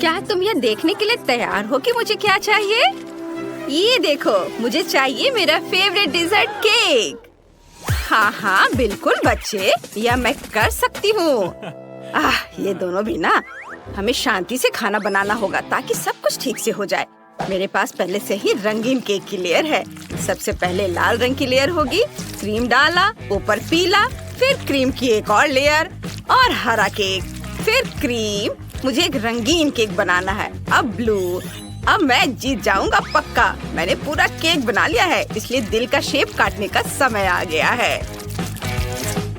क्या तुम यह देखने के लिए तैयार हो कि मुझे क्या चाहिए? ये देखो, मुझे चाहिए मेरा फेवरेट डिजर्ट केक। हाँ हाँ बिल्कुल बच्चे, यह मैं कर सकती हूँ। ये दोनों भी ना, हमें शांति से खाना बनाना होगा ताकि सब कुछ ठीक से हो जाए। मेरे पास पहले से ही रंगीन केक की लेयर है। सबसे पहले लाल रंग की लेयर होगी, क्रीम डाला, ऊपर पीला, फिर क्रीम की एक और लेयर और हरा केक, फिर क्रीम। मुझे एक रंगीन केक बनाना है। अब ब्लू। अब मैं जीत जाऊंगा पक्का। मैंने पूरा केक बना लिया है, इसलिए दिल का शेप काटने का समय आ गया है।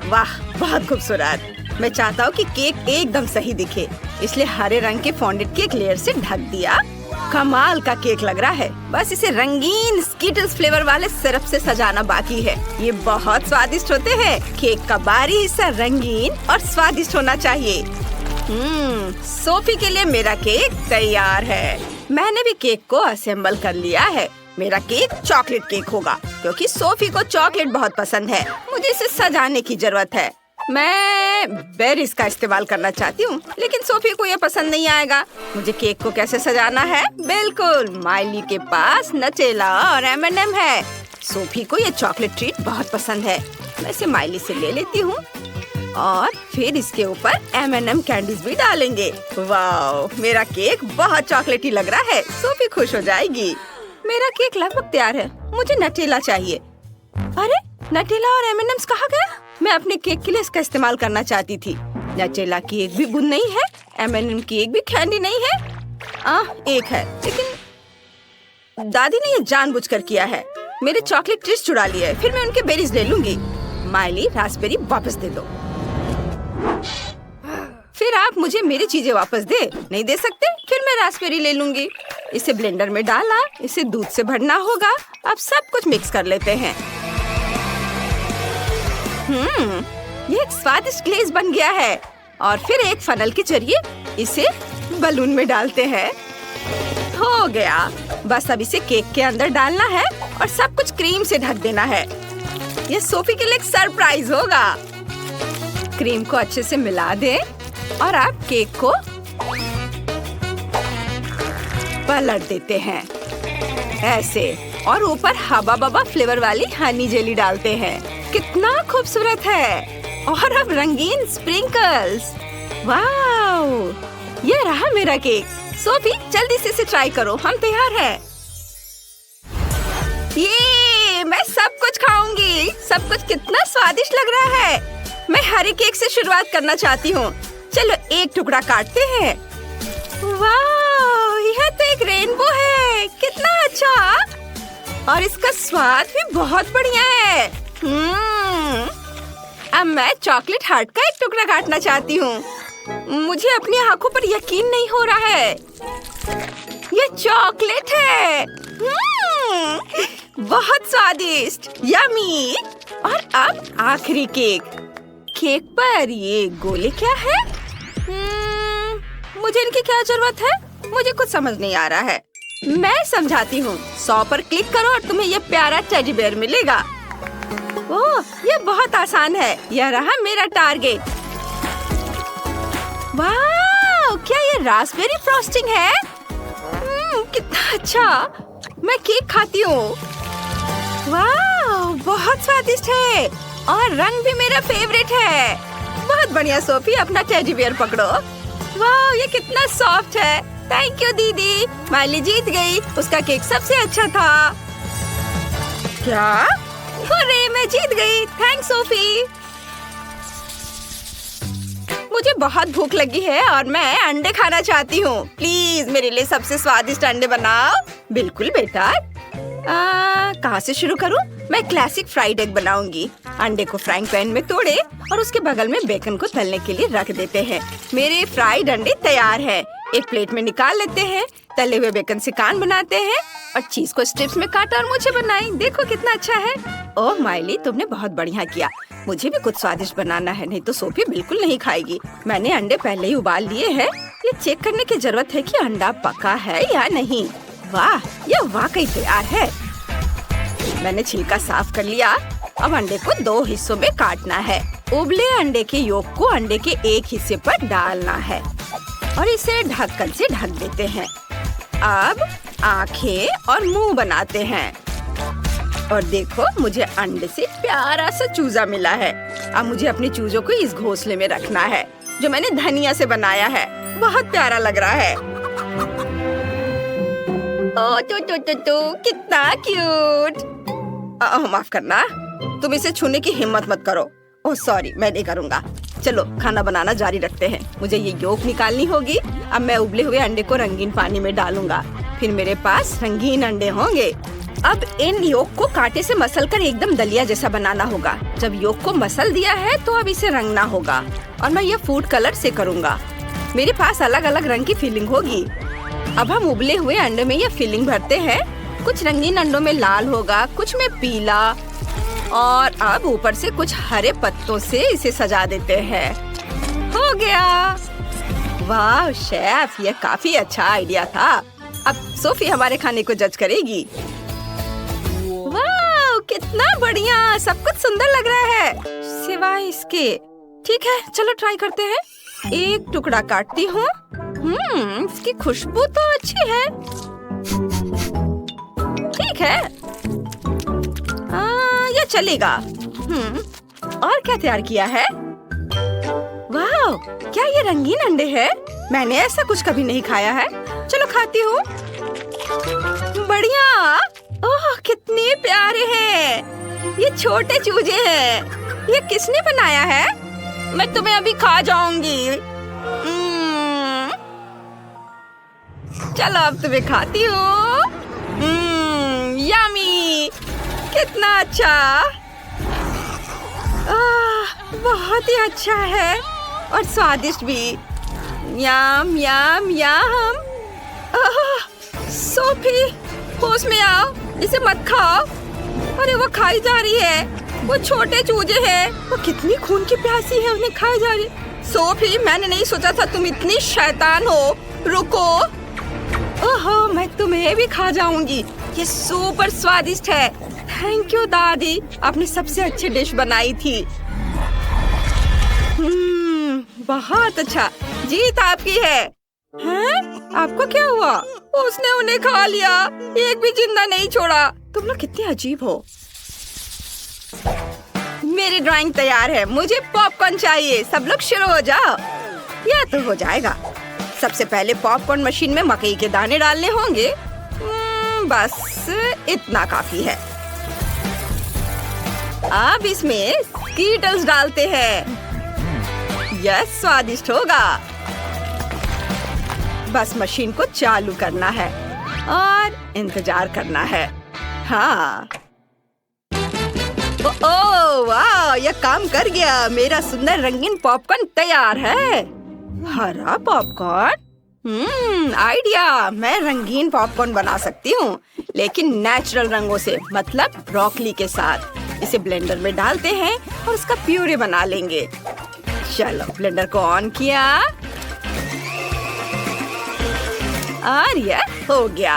वाह, बहुत खूबसूरत। मैं चाहता हूँ कि केक एकदम सही दिखे, इसलिए हरे रंग के फॉन्डेड केक लेयर से ढक दिया। कमाल का केक लग रहा है। बस इसे रंगीन स्कीटल्स फ्लेवर वाले सिरप से सजाना बाकी है। ये बहुत स्वादिष्ट होते हैं। केक का बाहरी हिस्सा रंगीन और स्वादिष्ट होना चाहिए। सोफी के लिए मेरा केक तैयार है। मैंने भी केक को असेंबल कर लिया है। मेरा केक चॉकलेट केक होगा क्योंकि सोफी को चॉकलेट बहुत पसंद है। मुझे इसे सजाने की जरूरत है। मैं बेरीज का इस्तेमाल करना चाहती हूँ, लेकिन सोफी को यह पसंद नहीं आएगा। मुझे केक को कैसे सजाना है? बिल्कुल, माइली के पास नटेला और M&M है। सोफी को यह चॉकलेट ट्रीट बहुत पसंद है। मैं इसे माइली से ले लेती हूँ और फिर इसके ऊपर M&M कैंडीज भी डालेंगे। वाह, मेरा केक बहुत चॉकलेटी लग रहा है। सोफी खुश हो जाएगी। मेरा केक लगभग तैयार है। मुझे नटेला चाहिए। अरे, नटेला और M&M's कहाँ गया? मैं अपने केक के लिए इसका इस्तेमाल करना चाहती थी। नटेला की एक भी बूंद नहीं है, M&M की एक भी कैंडी नहीं है। एक है, लेकिन दादी ने ये जानबूझकर किया है। मेरे चॉकलेट ट्रीट्स चुरा लिए है, फिर मैं उनके बेरीज ले लूंगी। माइली, रास्पबेरी वापस दे दो। फिर आप मुझे मेरी चीजें वापस नहीं दे सकते? फिर मैं रास्पबेरी ले लूंगी। इसे ब्लेंडर में डाला, इसे दूध से भरना होगा। अब सब कुछ मिक्स कर लेते हैं। ये एक स्वादिष्ट ग्लेज बन गया है। और फिर एक फनल के जरिए इसे बलून में डालते हैं। हो गया। बस अब इसे केक के अंदर डालना है और सब कुछ क्रीम से ढक देना है। ये सोफी के लिए एक सरप्राइज होगा। क्रीम को अच्छे से मिला दें और आप केक को पलट देते हैं ऐसे, और ऊपर हबा बबा फ्लेवर वाली हनी जेली डालते हैं। कितना खूबसूरत है। और अब रंगीन स्प्रिंकल्स। वाव, ये रहा मेरा केक। सोफी, जल्दी से इसे ट्राई करो। हम तैयार हैं। ये मैं सब कुछ खाऊंगी। सब कुछ कितना स्वादिष्ट लग रहा है। मैं हरे केक से शुरुआत करना चाहती हूँ। चलो एक टुकड़ा काटते हैं। वाह, यह तो एक रेनबो है। कितना अच्छा। और इसका स्वाद भी बहुत बढ़िया है। अब मैं चॉकलेट हार्ट का एक टुकड़ा काटना चाहती हूँ। मुझे अपनी आंखों पर यकीन नहीं हो रहा है। ये चॉकलेट है। बहुत स्वादिष्ट, यम्मी। और अब आखिरी केक। केक पर ये गोले क्या है? मुझे इनकी क्या जरूरत है? मुझे कुछ समझ नहीं आ रहा है। मैं समझाती हूँ। 100 पर क्लिक करो और तुम्हें ये प्यारा टेडी बेयर मिलेगा। ओह, ये बहुत आसान है। यह रहा मेरा टारगेट। वाह, क्या ये रास्पबेरी फ्रॉस्टिंग है? कितना अच्छा। मैं केक खाती हूँ। वाह, बहुत स्वादिष्ट है और रंग भी मेरा फेवरेट है। बहुत बढ़िया सोफी, अपना टेडी बियर पकड़ो। वाह, ये कितना सॉफ्ट है। थैंक यू दीदी। माइली जीत गई। उसका केक सबसे अच्छा था। क्या? अरे, मैं जीत गई। Thanks Sophie. मुझे बहुत भूख लगी है और मैं अंडे खाना चाहती हूँ। प्लीज मेरे लिए सबसे स्वादिष्ट अंडे बनाओ। बिल्कुल बेटा। कहाँ से शुरू करूँ? मैं क्लासिक फ्राइड एग बनाऊंगी। अंडे को फ्राइंग पैन में तोड़े और उसके बगल में बेकन को तलने के लिए रख देते हैं। मेरे फ्राइड अंडे तैयार हैं। एक प्लेट में निकाल लेते हैं। तले हुए बेकन से कान बनाते हैं और चीज को स्ट्रिप्स में काटा और मुझे बनाई। देखो कितना अच्छा है। ओह माइली, तुमने बहुत बढ़िया किया। मुझे भी कुछ स्वादिष्ट बनाना है, नहीं तो सोफी बिल्कुल नहीं खाएगी। मैंने अंडे पहले ही उबाल लिए हैं। ये चेक करने की जरूरत है कि अंडा पका है या नहीं। वाह, ये वाकई तैयार है। मैंने छिलका साफ कर लिया। अब अंडे को 2 हिस्सों में काटना है। उबले अंडे के योक को अंडे के एक हिस्से पर डालना है। और इसे ढक्कन से ढक देते हैं। अब आंखें और मुंह बनाते हैं। और देखो, मुझे अंडे से प्यारा सा चूजा मिला है। अब मुझे अपने चूजों को इस घोंसले में रखना है जो मैंने धनिया से बनाया है। बहुत प्यारा लग रहा है। ओ तो कितना क्यूट। माफ करना, तुम इसे छूने की हिम्मत मत करो। ओह सॉरी, मैं नहीं करूँगा। चलो खाना बनाना जारी रखते हैं। मुझे ये योक निकालनी होगी। अब मैं उबले हुए अंडे को रंगीन पानी में डालूंगा। फिर मेरे पास रंगीन अंडे होंगे। अब इन योक को कांटे से मसल कर एकदम दलिया जैसा बनाना होगा। जब योक को मसल दिया है तो अब इसे रंगना होगा और मैं ये फूड कलर से करूँगा। मेरे पास अलग अलग रंग की फिलिंग होगी। अब हम उबले हुए अंडे में ये फिलिंग भरते हैं। कुछ रंगीन अंडों में लाल होगा, कुछ में पीला, और अब ऊपर से कुछ हरे पत्तों से इसे सजा देते हैं। हो गया। वाह शेफ, ये काफी अच्छा आइडिया था। अब सोफी हमारे खाने को जज करेगी। वाह कितना बढ़िया, सब कुछ सुंदर लग रहा है सिवाय इसके। ठीक है, चलो ट्राई करते हैं। एक टुकड़ा काटती हूँ। इसकी खुशबू तो अच्छी है। ठीक है, ये चलेगा। और क्या तैयार किया है? वाह, क्या ये रंगीन अंडे हैं? मैंने ऐसा कुछ कभी नहीं खाया है। चलो खाती हूँ। बढ़िया। ओह कितने प्यारे हैं। ये छोटे चूजे हैं। ये किसने बनाया है? मैं तुम्हें अभी खा जाऊंगी। चलो अब तुम्हें खाती हूँ। यम्मी, कितना अच्छा। बहुत ही अच्छा है और स्वादिष्ट भी। यम यम यम। सोफी, होश में आओ, इसे मत खाओ। अरे वो खाई जा रही है। वो छोटे चूजे हैं। वो कितनी खून की प्यासी है, उन्हें खाई जा रही। सोफी, मैंने नहीं सोचा था तुम इतनी शैतान हो। रुको। ओहो, मैं तुम्हें भी खा जाऊंगी। ये सुपर स्वादिष्ट है। थैंक यू दादी, आपने सबसे अच्छी डिश बनाई थी। बहुत अच्छा, जीत आपकी है। हैं? आपको क्या हुआ? उसने उन्हें खा लिया, एक भी जिंदा नहीं छोड़ा। तुम लोग कितने अजीब हो। मेरी ड्राइंग तैयार है। मुझे पॉपकॉर्न चाहिए। सब लोग शुरू हो जाओ। यह तो हो जाएगा। सबसे पहले पॉपकॉर्न मशीन में मकई के दाने डालने होंगे। बस इतना काफी है। अब इसमें स्कीटल्स डालते हैं। यह स्वादिष्ट होगा। बस मशीन को चालू करना है और इंतजार करना है। हाँ। ओह वाह, यह काम कर गया। मेरा सुंदर रंगीन पॉपकॉर्न तैयार है। हरा पॉपकॉर्न? आइडिया। मैं रंगीन पॉपकॉर्न बना सकती हूँ, लेकिन नेचुरल रंगों से, मतलब ब्रोकली के साथ। इसे ब्लेंडर में डालते हैं और उसका प्यूरे बना लेंगे। चलो ब्लेंडर को ऑन किया और यह हो गया।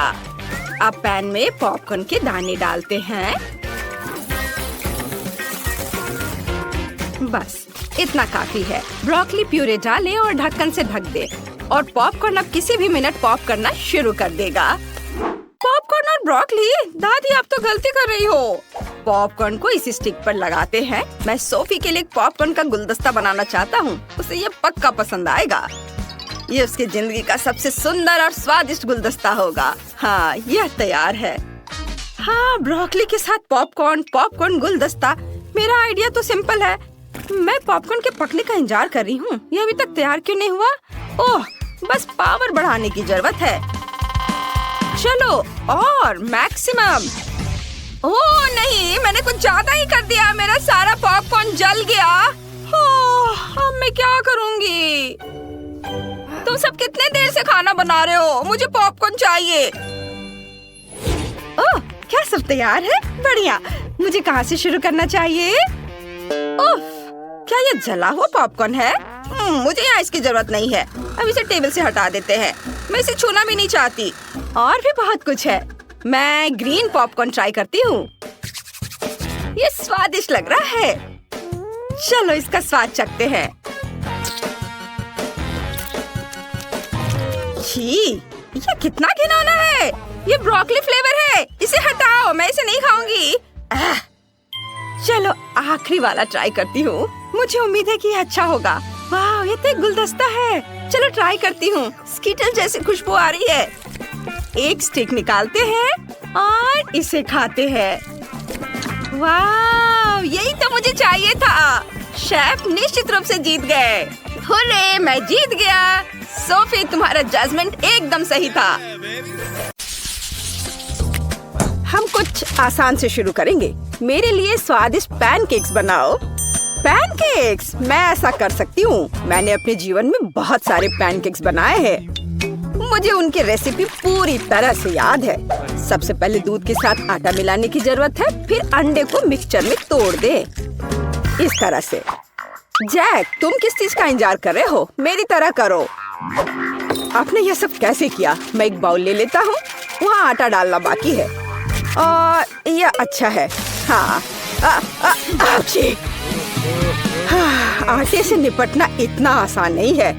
अब पैन में पॉपकॉर्न के दाने डालते हैं। बस इतना काफी है। ब्रोकली प्यूरे डालें और ढक्कन से ढक दे और पॉपकॉर्न अब किसी भी मिनट पॉप करना शुरू कर देगा। पॉपकॉर्न और ब्रोकली? दादी आप तो गलती कर रही हो। पॉपकॉर्न को इस स्टिक पर लगाते हैं। मैं सोफी के लिए पॉपकॉर्न का गुलदस्ता बनाना चाहता हूँ। उसे ये पक्का पसंद आएगा। ये उसकी जिंदगी का सबसे सुंदर और स्वादिष्ट गुलदस्ता होगा। हाँ, यह तैयार है। हाँ, ब्रोकली के साथ पॉपकॉर्न गुलदस्ता। मेरा आइडिया तो सिंपल है। मैं पॉपकॉर्न के पकने का इंतजार कर रही हूँ। यह अभी तक तैयार क्यों नहीं हुआ? ओह, बस पावर बढ़ाने की जरूरत है। चलो और मैक्सिमम। ओह नहीं, मैंने कुछ ज्यादा ही कर दिया। मेरा सारा पॉपकॉर्न जल गया। अब मैं क्या करूँगी? तुम सब कितने देर से खाना बना रहे हो? मुझे पॉपकॉर्न चाहिए। ओह, क्या सब तैयार है? बढ़िया। मुझे कहाँ से शुरू करना चाहिए? ओह, क्या ये जला हुआ पॉपकॉर्न है? मुझे यहाँ इसकी जरूरत नहीं है। अब इसे टेबल से हटा देते हैं। मैं इसे छूना भी नहीं चाहती। और भी बहुत कुछ है। मैं ग्रीन पॉपकॉर्न ट्राई करती हूँ। ये स्वादिष्ट लग रहा है। चलो इसका स्वाद चखते हैं। छी, ये कितना घिनौना है। ये ब्रोकली फ्लेवर है, इसे हटाओ, मैं इसे नहीं खाऊंगी। चलो आखिरी वाला ट्राई करती हूँ। मुझे उम्मीद है कि ये अच्छा होगा। वाह, ये तो एक गुलदस्ता है। चलो ट्राई करती हूँ। स्कीटल जैसी खुशबू आ रही है। एक स्टिक निकालते हैं और इसे खाते हैं। वाह, यही तो मुझे चाहिए था। शेफ निश्चित रूप से जीत गए। हुर्रे, मैं जीत गया। सोफी, तुम्हारा जजमेंट एकदम सही था। हम कुछ आसान से शुरू करेंगे। मेरे लिए स्वादिष्ट पैनकेक्स बनाओ। पैनकेक्स, मैं ऐसा कर सकती हूँ। मैंने अपने जीवन में बहुत सारे पैनकेक्स बनाए हैं। मुझे उनकी रेसिपी पूरी तरह से याद है। सबसे पहले दूध के साथ आटा मिलाने की जरूरत है, फिर अंडे को मिक्सचर में तोड़ दे, इस तरह से। जैक, तुम किस चीज का इंतजार कर रहे हो? मेरी तरह करो। आपने यह सब कैसे किया? मैं एक बाउल ले लेता हूँ। वहाँ आटा डालना बाकी है और यह अच्छा है। हाँ, आटे से निपटना इतना आसान नहीं है।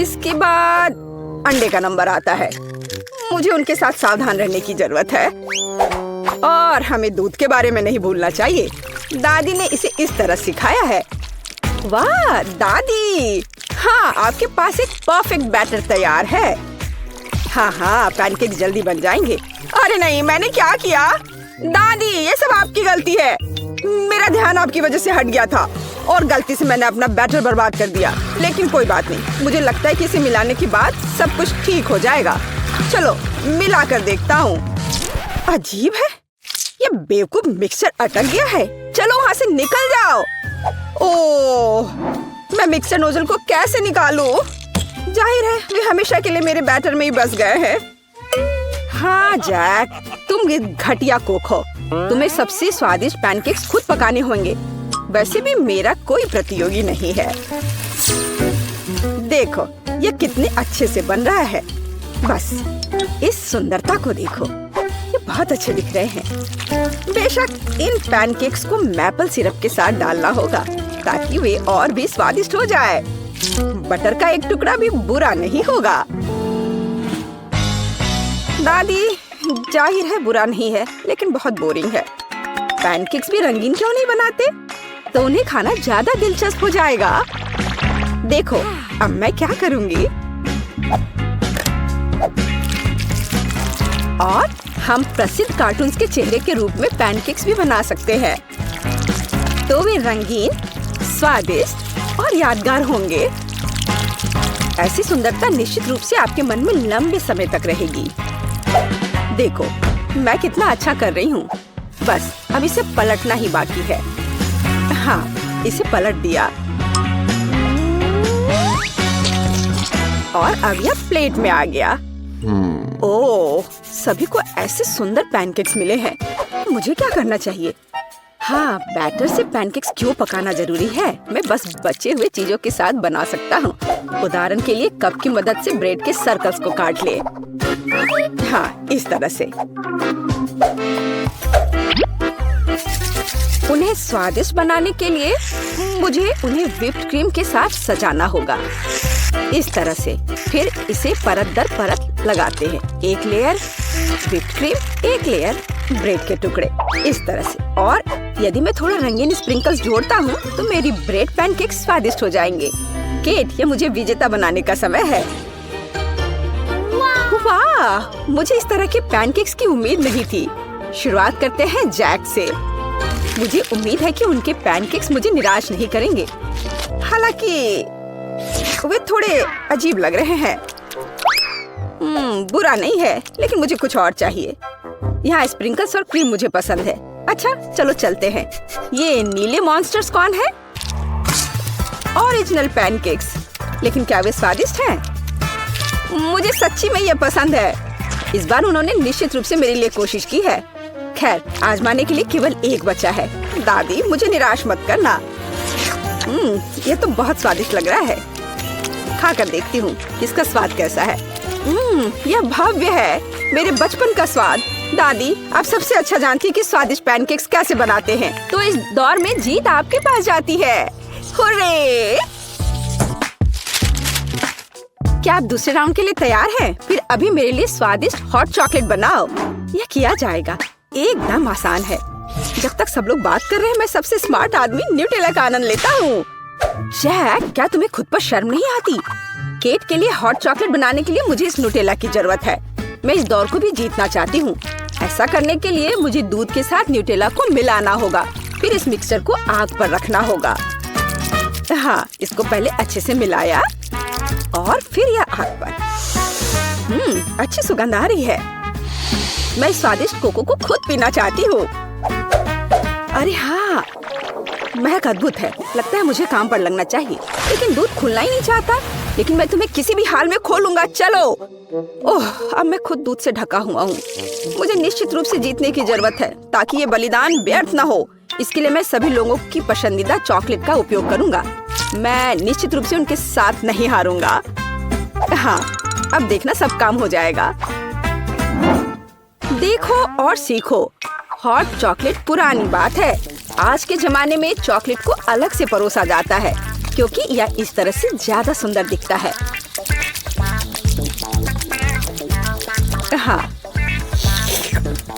इसके बाद अंडे का नंबर आता है। मुझे उनके साथ सावधान रहने की जरूरत है और हमें दूध के बारे में नहीं भूलना चाहिए। दादी ने इसे इस तरह सिखाया है। वाह दादी, हाँ, आपके पास एक परफेक्ट बैटर तैयार है। हाँ, पैनकेक जल्दी बन जाएंगे। अरे नहीं, मैंने क्या किया? दादी, ये सब आपकी गलती है। मेरा ध्यान आपकी वजह से हट गया था और गलती से मैंने अपना बैटर बर्बाद कर दिया। लेकिन कोई बात नहीं, मुझे लगता है कि इसे मिलाने के बाद सब कुछ ठीक हो जाएगा। चलो मिला कर देखता हूँ। अजीब है, ये बेवकूफ मिक्सचर अटक गया है। चलो वहाँ से निकल जाओ। ओह, मैं मिक्सर नोजल को कैसे निकालूं? जाहिर है वे हमेशा के लिए मेरे बैटर में ही बस गए हैं। हाँ जैक, तुम ये घटिया कोक हो। तुम्हें सबसे स्वादिष्ट पैनकेक्स खुद पकाने होंगे। वैसे भी मेरा कोई प्रतियोगी नहीं है। देखो ये कितने अच्छे से बन रहा है। बस इस सुंदरता को देखो, ये बहुत अच्छे दिख रहे हैं। बेशक इन पैनकेक्स को मैपल सिरप के साथ डालना होगा ताकि वे और भी स्वादिष्ट हो जाए। बटर का एक टुकड़ा भी बुरा नहीं होगा। दादी, जाहिर है बुरा नहीं है, लेकिन बहुत बोरिंग है। पैनकेक्स भी रंगीन क्यों नहीं बनाते? तो उन्हें खाना ज्यादा दिलचस्प हो जाएगा। देखो अब मैं क्या करूंगी। और हम प्रसिद्ध कार्टून्स के चेहरे के रूप में पैनकेक्स भी बना सकते हैं। तो वे रंगीन, स्वादिष्ट और यादगार होंगे। ऐसी सुंदरता निश्चित रूप से आपके मन में लंबे समय तक रहेगी। देखो मैं कितना अच्छा कर रही हूँ। बस अब इसे पलटना ही बाकी है। हाँ, इसे पलट दिया और अब यह प्लेट में आ गया। ओह, सभी को ऐसे सुंदर पैनकेक्स मिले हैं। मुझे क्या करना चाहिए? हाँ, बैटर से पैनकेक्स क्यों पकाना जरूरी है? मैं बस बचे हुए चीजों के साथ बना सकता हूँ। उदाहरण के लिए कप की मदद से ब्रेड के सर्कल्स को काट ले। हाँ, इस तरह से। उन्हें स्वादिष्ट बनाने के लिए मुझे उन्हें व्हिप्ड क्रीम के साथ सजाना होगा, इस तरह से। फिर इसे परत दर परत लगाते हैं। एक लेयर व्हिप्ड क्रीम, एक लेयर ब्रेड के टुकड़े, इस तरह से। और यदि मैं थोड़ा रंगीन स्प्रिंकल्स जोड़ता हूँ तो मेरी ब्रेड पैनकेक स्वादिष्ट हो जाएंगे। केट, ये मुझे विजेता बनाने का समय है। वाह, मुझे इस तरह के पैनकेक्स की उम्मीद नहीं थी। शुरुआत करते हैं जैक से। मुझे उम्मीद है कि उनके पैनकेक्स मुझे निराश नहीं करेंगे। हालांकि वे थोड़े अजीब लग रहे हैं। बुरा नहीं है, लेकिन मुझे कुछ और चाहिए। यहाँ स्प्रिंकल्स और क्रीम मुझे पसंद है। अच्छा, चलो चलते हैं। ये नीले मॉन्स्टर्स कौन है? Original pancakes. लेकिन क्या वे स्वादिष्ट हैं? मुझे सच्ची में ये पसंद है। इस बार उन्होंने निश्चित रूप से मेरे लिए कोशिश की है। खैर, आजमाने के लिए केवल एक बचा है। दादी, मुझे निराश मत करना। ये तो बहुत स्वादिष्ट लग रहा है। खाकर देखती हूँ इसका स्वाद कैसा है। यह भव्य है, मेरे बचपन का स्वाद। दादी, आप सबसे अच्छा जानती हैं कि स्वादिष्ट पैनकेक्स कैसे बनाते हैं। तो इस दौर में जीत आपके पास जाती है। हुर्रे! क्या आप दूसरे राउंड के लिए तैयार हैं? फिर अभी मेरे लिए स्वादिष्ट हॉट चॉकलेट बनाओ। यह किया जाएगा, एकदम आसान है। जब तक सब लोग बात कर रहे हैं, मैं सबसे स्मार्ट आदमी न्यूटेला का आनंद लेता हूँ। जैक, क्या तुम्हें खुद पर शर्म नहीं आती? केट के लिए हॉट चॉकलेट बनाने के लिए मुझे इस न्यूटेला की जरूरत है। मैं इस दौर को भी जीतना चाहती हूँ। ऐसा करने के लिए मुझे दूध के साथ न्यूटेला को मिलाना होगा। फिर इस मिक्सचर को आग पर रखना होगा। हाँ, इसको पहले अच्छे से मिलाया और फिर यह आग पर। अच्छी सुगंध आ रही है। मैं इस स्वादिष्ट कोको को खुद पीना चाहती हूँ। अरे हाँ, महक अद्भुत है। लगता है मुझे काम पर लगना चाहिए, लेकिन दूध खुलना ही नहीं चाहता। लेकिन मैं तुम्हें किसी भी हाल में खोलूंगा। चलो। ओह, अब मैं खुद दूध से ढका हुआ हूँ। मुझे निश्चित रूप से जीतने की जरूरत है, ताकि ये बलिदान व्यर्थ न हो। इसके लिए मैं सभी लोगों की पसंदीदा चॉकलेट का उपयोग करूंगा। मैं निश्चित रूप से उनके साथ नहीं हारूंगा। हाँ, अब देखना सब काम हो जाएगा। देखो और सीखो। हॉट चॉकलेट पुरानी बात है। आज के जमाने में चॉकलेट को अलग से परोसा जाता है, क्योंकि यह इस तरह से ज्यादा सुंदर दिखता है। हाँ,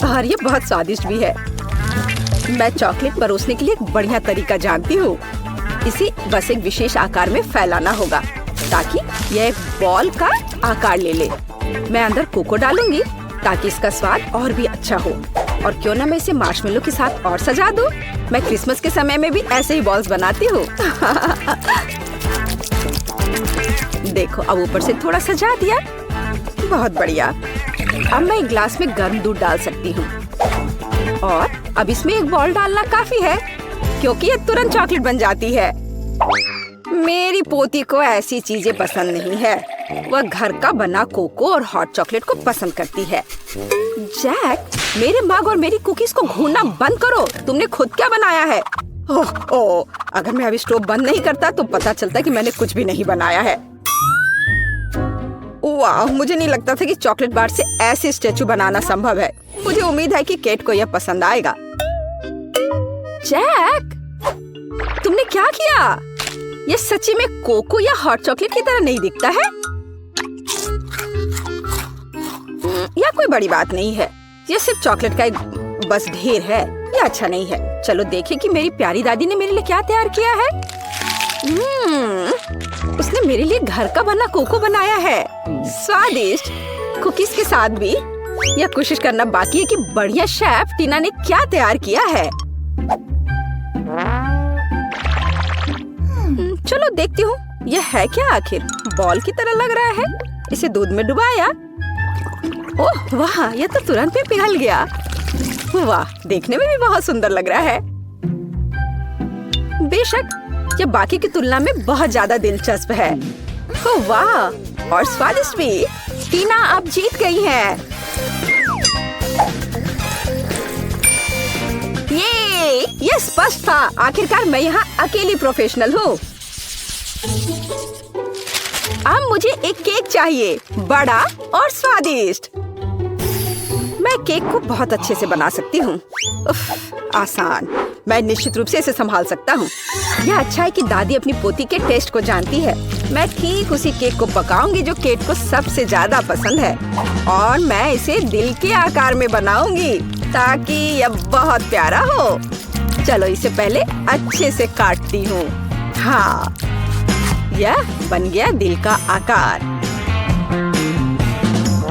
और ये बहुत स्वादिष्ट भी है। मैं चॉकलेट परोसने के लिए एक बढ़िया तरीका जानती हूँ। इसे बस एक विशेष आकार में फैलाना होगा, ताकि यह एक बॉल का आकार ले ले। मैं अंदर कोको डालूंगी, ताकि इसका स्वाद और भी अच्छा हो। और क्यों ना मैं इसे मार्शमेलो के साथ और सजा दूं? मैं क्रिसमस के समय में भी ऐसे ही बॉल्स बनाती हूँ। देखो, अब ऊपर से थोड़ा सजा दिया। बहुत बढ़िया। अब मैं एक ग्लास में गर्म दूध डाल सकती हूँ, और अब इसमें एक बॉल डालना काफी है, क्योंकि ये तुरंत चॉकलेट बन जाती है। मेरी पोती को ऐसी चीजें पसंद नहीं है। वह घर का बना कोको और हॉट चॉकलेट को पसंद करती है। जैक, मेरे मग और मेरी कुकीज को घूरना बंद करो। तुमने खुद क्या बनाया है? ओह, अगर मैं अभी स्टोव बंद नहीं करता तो पता चलता कि मैंने कुछ भी नहीं बनाया है। वाह, मुझे नहीं लगता था कि चॉकलेट बार से ऐसे स्टैचू बनाना संभव है। मुझे उम्मीद है कि केट को यह पसंद आएगा। जैक, तुमने क्या किया? यह सच्ची में कोको या हॉट चॉकलेट की तरह नहीं दिखता है। यह कोई बड़ी बात नहीं है। यह सिर्फ चॉकलेट का एक बस ढेर है। यह अच्छा नहीं है। चलो देखें कि मेरी प्यारी दादी ने मेरे लिए क्या तैयार किया है। उसने मेरे लिए घर का बना कोको बनाया है, स्वादिष्ट कुकीज के साथ भी। यह कोशिश करना बाकी है कि बढ़िया शेफ टीना ने क्या तैयार किया है। चलो देखती हूँ, यह है क्या आखिर? बॉल की तरह लग रहा है। इसे दूध में डुबाया। ओह वाह, यह तो तुरंत ही पिघल गया। वाह, देखने में भी बहुत सुंदर लग रहा है। बेशक यह बाकी की तुलना में बहुत ज्यादा दिलचस्प है। ओह वाह, और स्वादिष्ट भी। टीना आप जीत गई हैं। ये स्पष्ट था। आखिरकार मैं यहाँ अकेली प्रोफेशनल हूँ। अब मुझे एक केक चाहिए, बड़ा और स्वादिष्ट। मैं केक को बहुत अच्छे से बना सकती हूँ। आसान। मैं निश्चित रूप से इसे संभाल सकता हूँ। यह अच्छा है कि दादी अपनी पोती के टेस्ट को जानती है। मैं ठीक उसी केक को पकाऊंगी जो केट को सबसे ज्यादा पसंद है, और मैं इसे दिल के आकार में बनाऊंगी, ताकि यह बहुत प्यारा हो। चलो इसे पहले अच्छे से काटती हूँ। हाँ, यह बन गया दिल का आकार।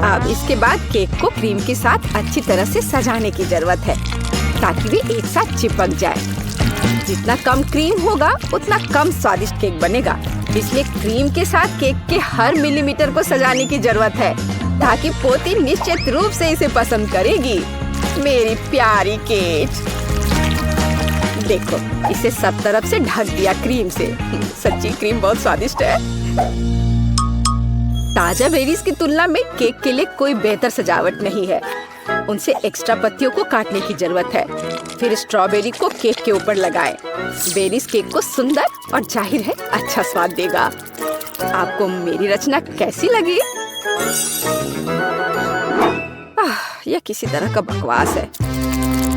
अब इसके बाद केक को क्रीम के साथ अच्छी तरह से सजाने की जरूरत है, ताकि वे एक साथ चिपक जाए। जितना कम क्रीम होगा उतना कम स्वादिष्ट केक बनेगा। इसलिए क्रीम के साथ केक के हर मिलीमीटर को सजाने की जरूरत है, ताकि पोती निश्चित रूप से इसे पसंद करेगी। मेरी प्यारी केट, देखो, इसे सब तरफ से ढक दिया क्रीम से। सच्ची क्रीम बहुत स्वादिष्ट है। ताजा बेरीज की तुलना में केक के लिए कोई बेहतर सजावट नहीं है। उनसे एक्स्ट्रा पत्तियों को काटने की जरूरत है। फिर स्ट्रॉबेरी को केक के ऊपर लगाएं। बेरीज केक को सुंदर और जाहिर है अच्छा स्वाद देगा। आपको मेरी रचना कैसी लगी? यह किसी तरह का बकवास है।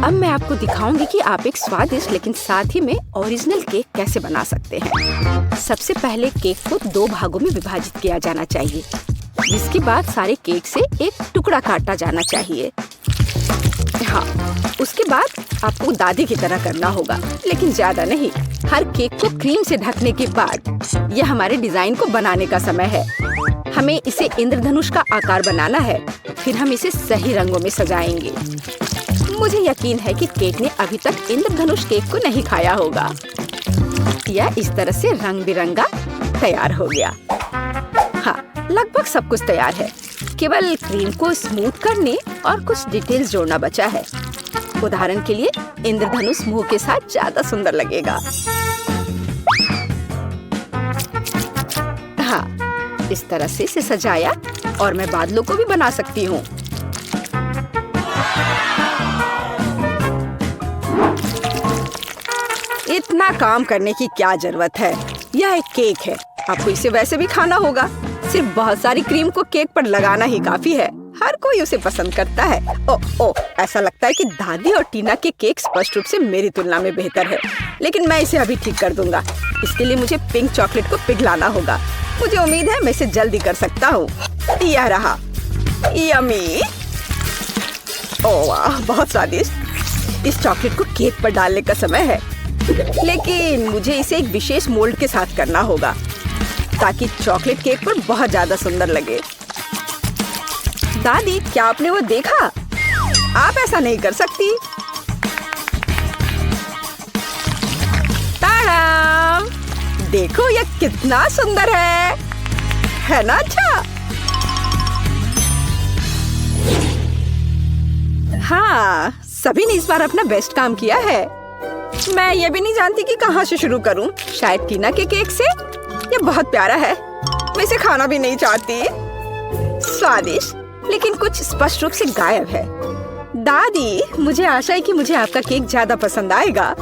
अब मैं आपको दिखाऊंगी कि आप एक स्वादिष्ट लेकिन साथ ही में ओरिजिनल केक कैसे बना सकते हैं। सबसे पहले केक को 2 भागों में विभाजित किया जाना चाहिए, जिसके बाद सारे केक से एक टुकड़ा काटा जाना चाहिए। हाँ, उसके बाद आपको दादी की तरह करना होगा, लेकिन ज्यादा नहीं। हर केक को क्रीम से ढकने के बाद यह हमारे डिजाइन को बनाने का समय है। हमें इसे इंद्रधनुष का आकार बनाना है, फिर हम इसे सही रंगों में सजाएंगे। मुझे यकीन है कि केक ने अभी तक इंद्रधनुष केक को नहीं खाया होगा। यह इस तरह से रंग बिरंगा तैयार हो गया। हाँ, लगभग सब कुछ तैयार है। केवल क्रीम को स्मूथ करने और कुछ डिटेल्स जोड़ना बचा है। उदाहरण के लिए इंद्रधनुष मुंह के साथ ज्यादा सुंदर लगेगा। हाँ, इस तरह से इसे सजाया और मैं बादलों को भी बना सकती हूँ। इतना काम करने की क्या जरूरत है? यह एक केक है, आपको इसे वैसे भी खाना होगा। सिर्फ बहुत सारी क्रीम को केक पर लगाना ही काफी है। हर कोई उसे पसंद करता है। ओह, ऐसा लगता है कि दादी और टीना के केक स्पष्ट रूप से मेरी तुलना में बेहतर है, लेकिन मैं इसे अभी ठीक कर दूंगा। इसके लिए मुझे पिंक चॉकलेट को पिघलाना होगा। मुझे उम्मीद है मैं इसे जल्दी कर सकता हूँ। यह रहा, यम्मी। ओह वाह, बहुत स्वादिष्ट। इस चॉकलेट को केक पर डालने का समय है, लेकिन मुझे इसे एक विशेष मोल्ड के साथ करना होगा ताकि चॉकलेट केक पर बहुत ज्यादा सुंदर लगे। दादी, क्या आपने वो देखा? आप ऐसा नहीं कर सकती। ताड़ाम! देखो यह कितना सुंदर है ना? अच्छा, हाँ, सभी ने इस बार अपना बेस्ट काम किया है। मैं ये भी नहीं जानती कि कहाँ से शुरू करूं। शायद टीना के केक से। ये बहुत प्यारा है, मैं इसे खाना भी नहीं चाहती। स्वादिष्ट, लेकिन कुछ स्पष्ट रूप से गायब है। दादी, मुझे आशा है कि मुझे आपका केक ज्यादा पसंद आएगा।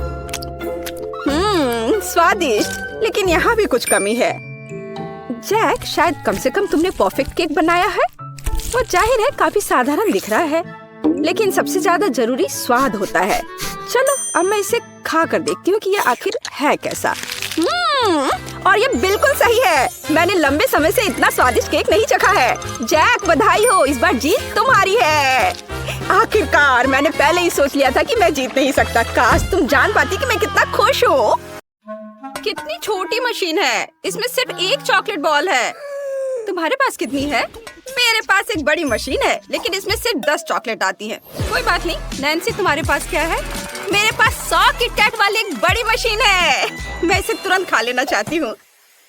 स्वादिष्ट, लेकिन यहाँ भी कुछ कमी है। जैक, शायद कम से कम तुमने परफेक्ट केक बनाया है। वो जाहिर है काफी साधारण दिख रहा है, लेकिन सबसे ज्यादा जरूरी स्वाद होता है। चलो, अब मैं इसे खा कर देखती हूँ कि ये आखिर है कैसा। और ये बिल्कुल सही है। मैंने लंबे समय से इतना स्वादिष्ट केक नहीं चखा है। जैक, बधाई हो, इस बार जीत तुम्हारी है। आखिरकार, मैंने पहले ही सोच लिया था कि मैं जीत नहीं सकता। काश तुम जान पाती कि मैं कितना खुश हूँ। कितनी छोटी मशीन है, इसमें सिर्फ एक चॉकलेट बॉल है। तुम्हारे पास कितनी है? मेरे पास एक बड़ी मशीन है, लेकिन इसमें सिर्फ 10 चॉकलेट आती हैं। कोई बात नहीं। नैन्सी, तुम्हारे पास क्या है? मेरे पास 100 किटकैट वाली एक बड़ी मशीन है। मैं इसे तुरंत खा लेना चाहती हूँ,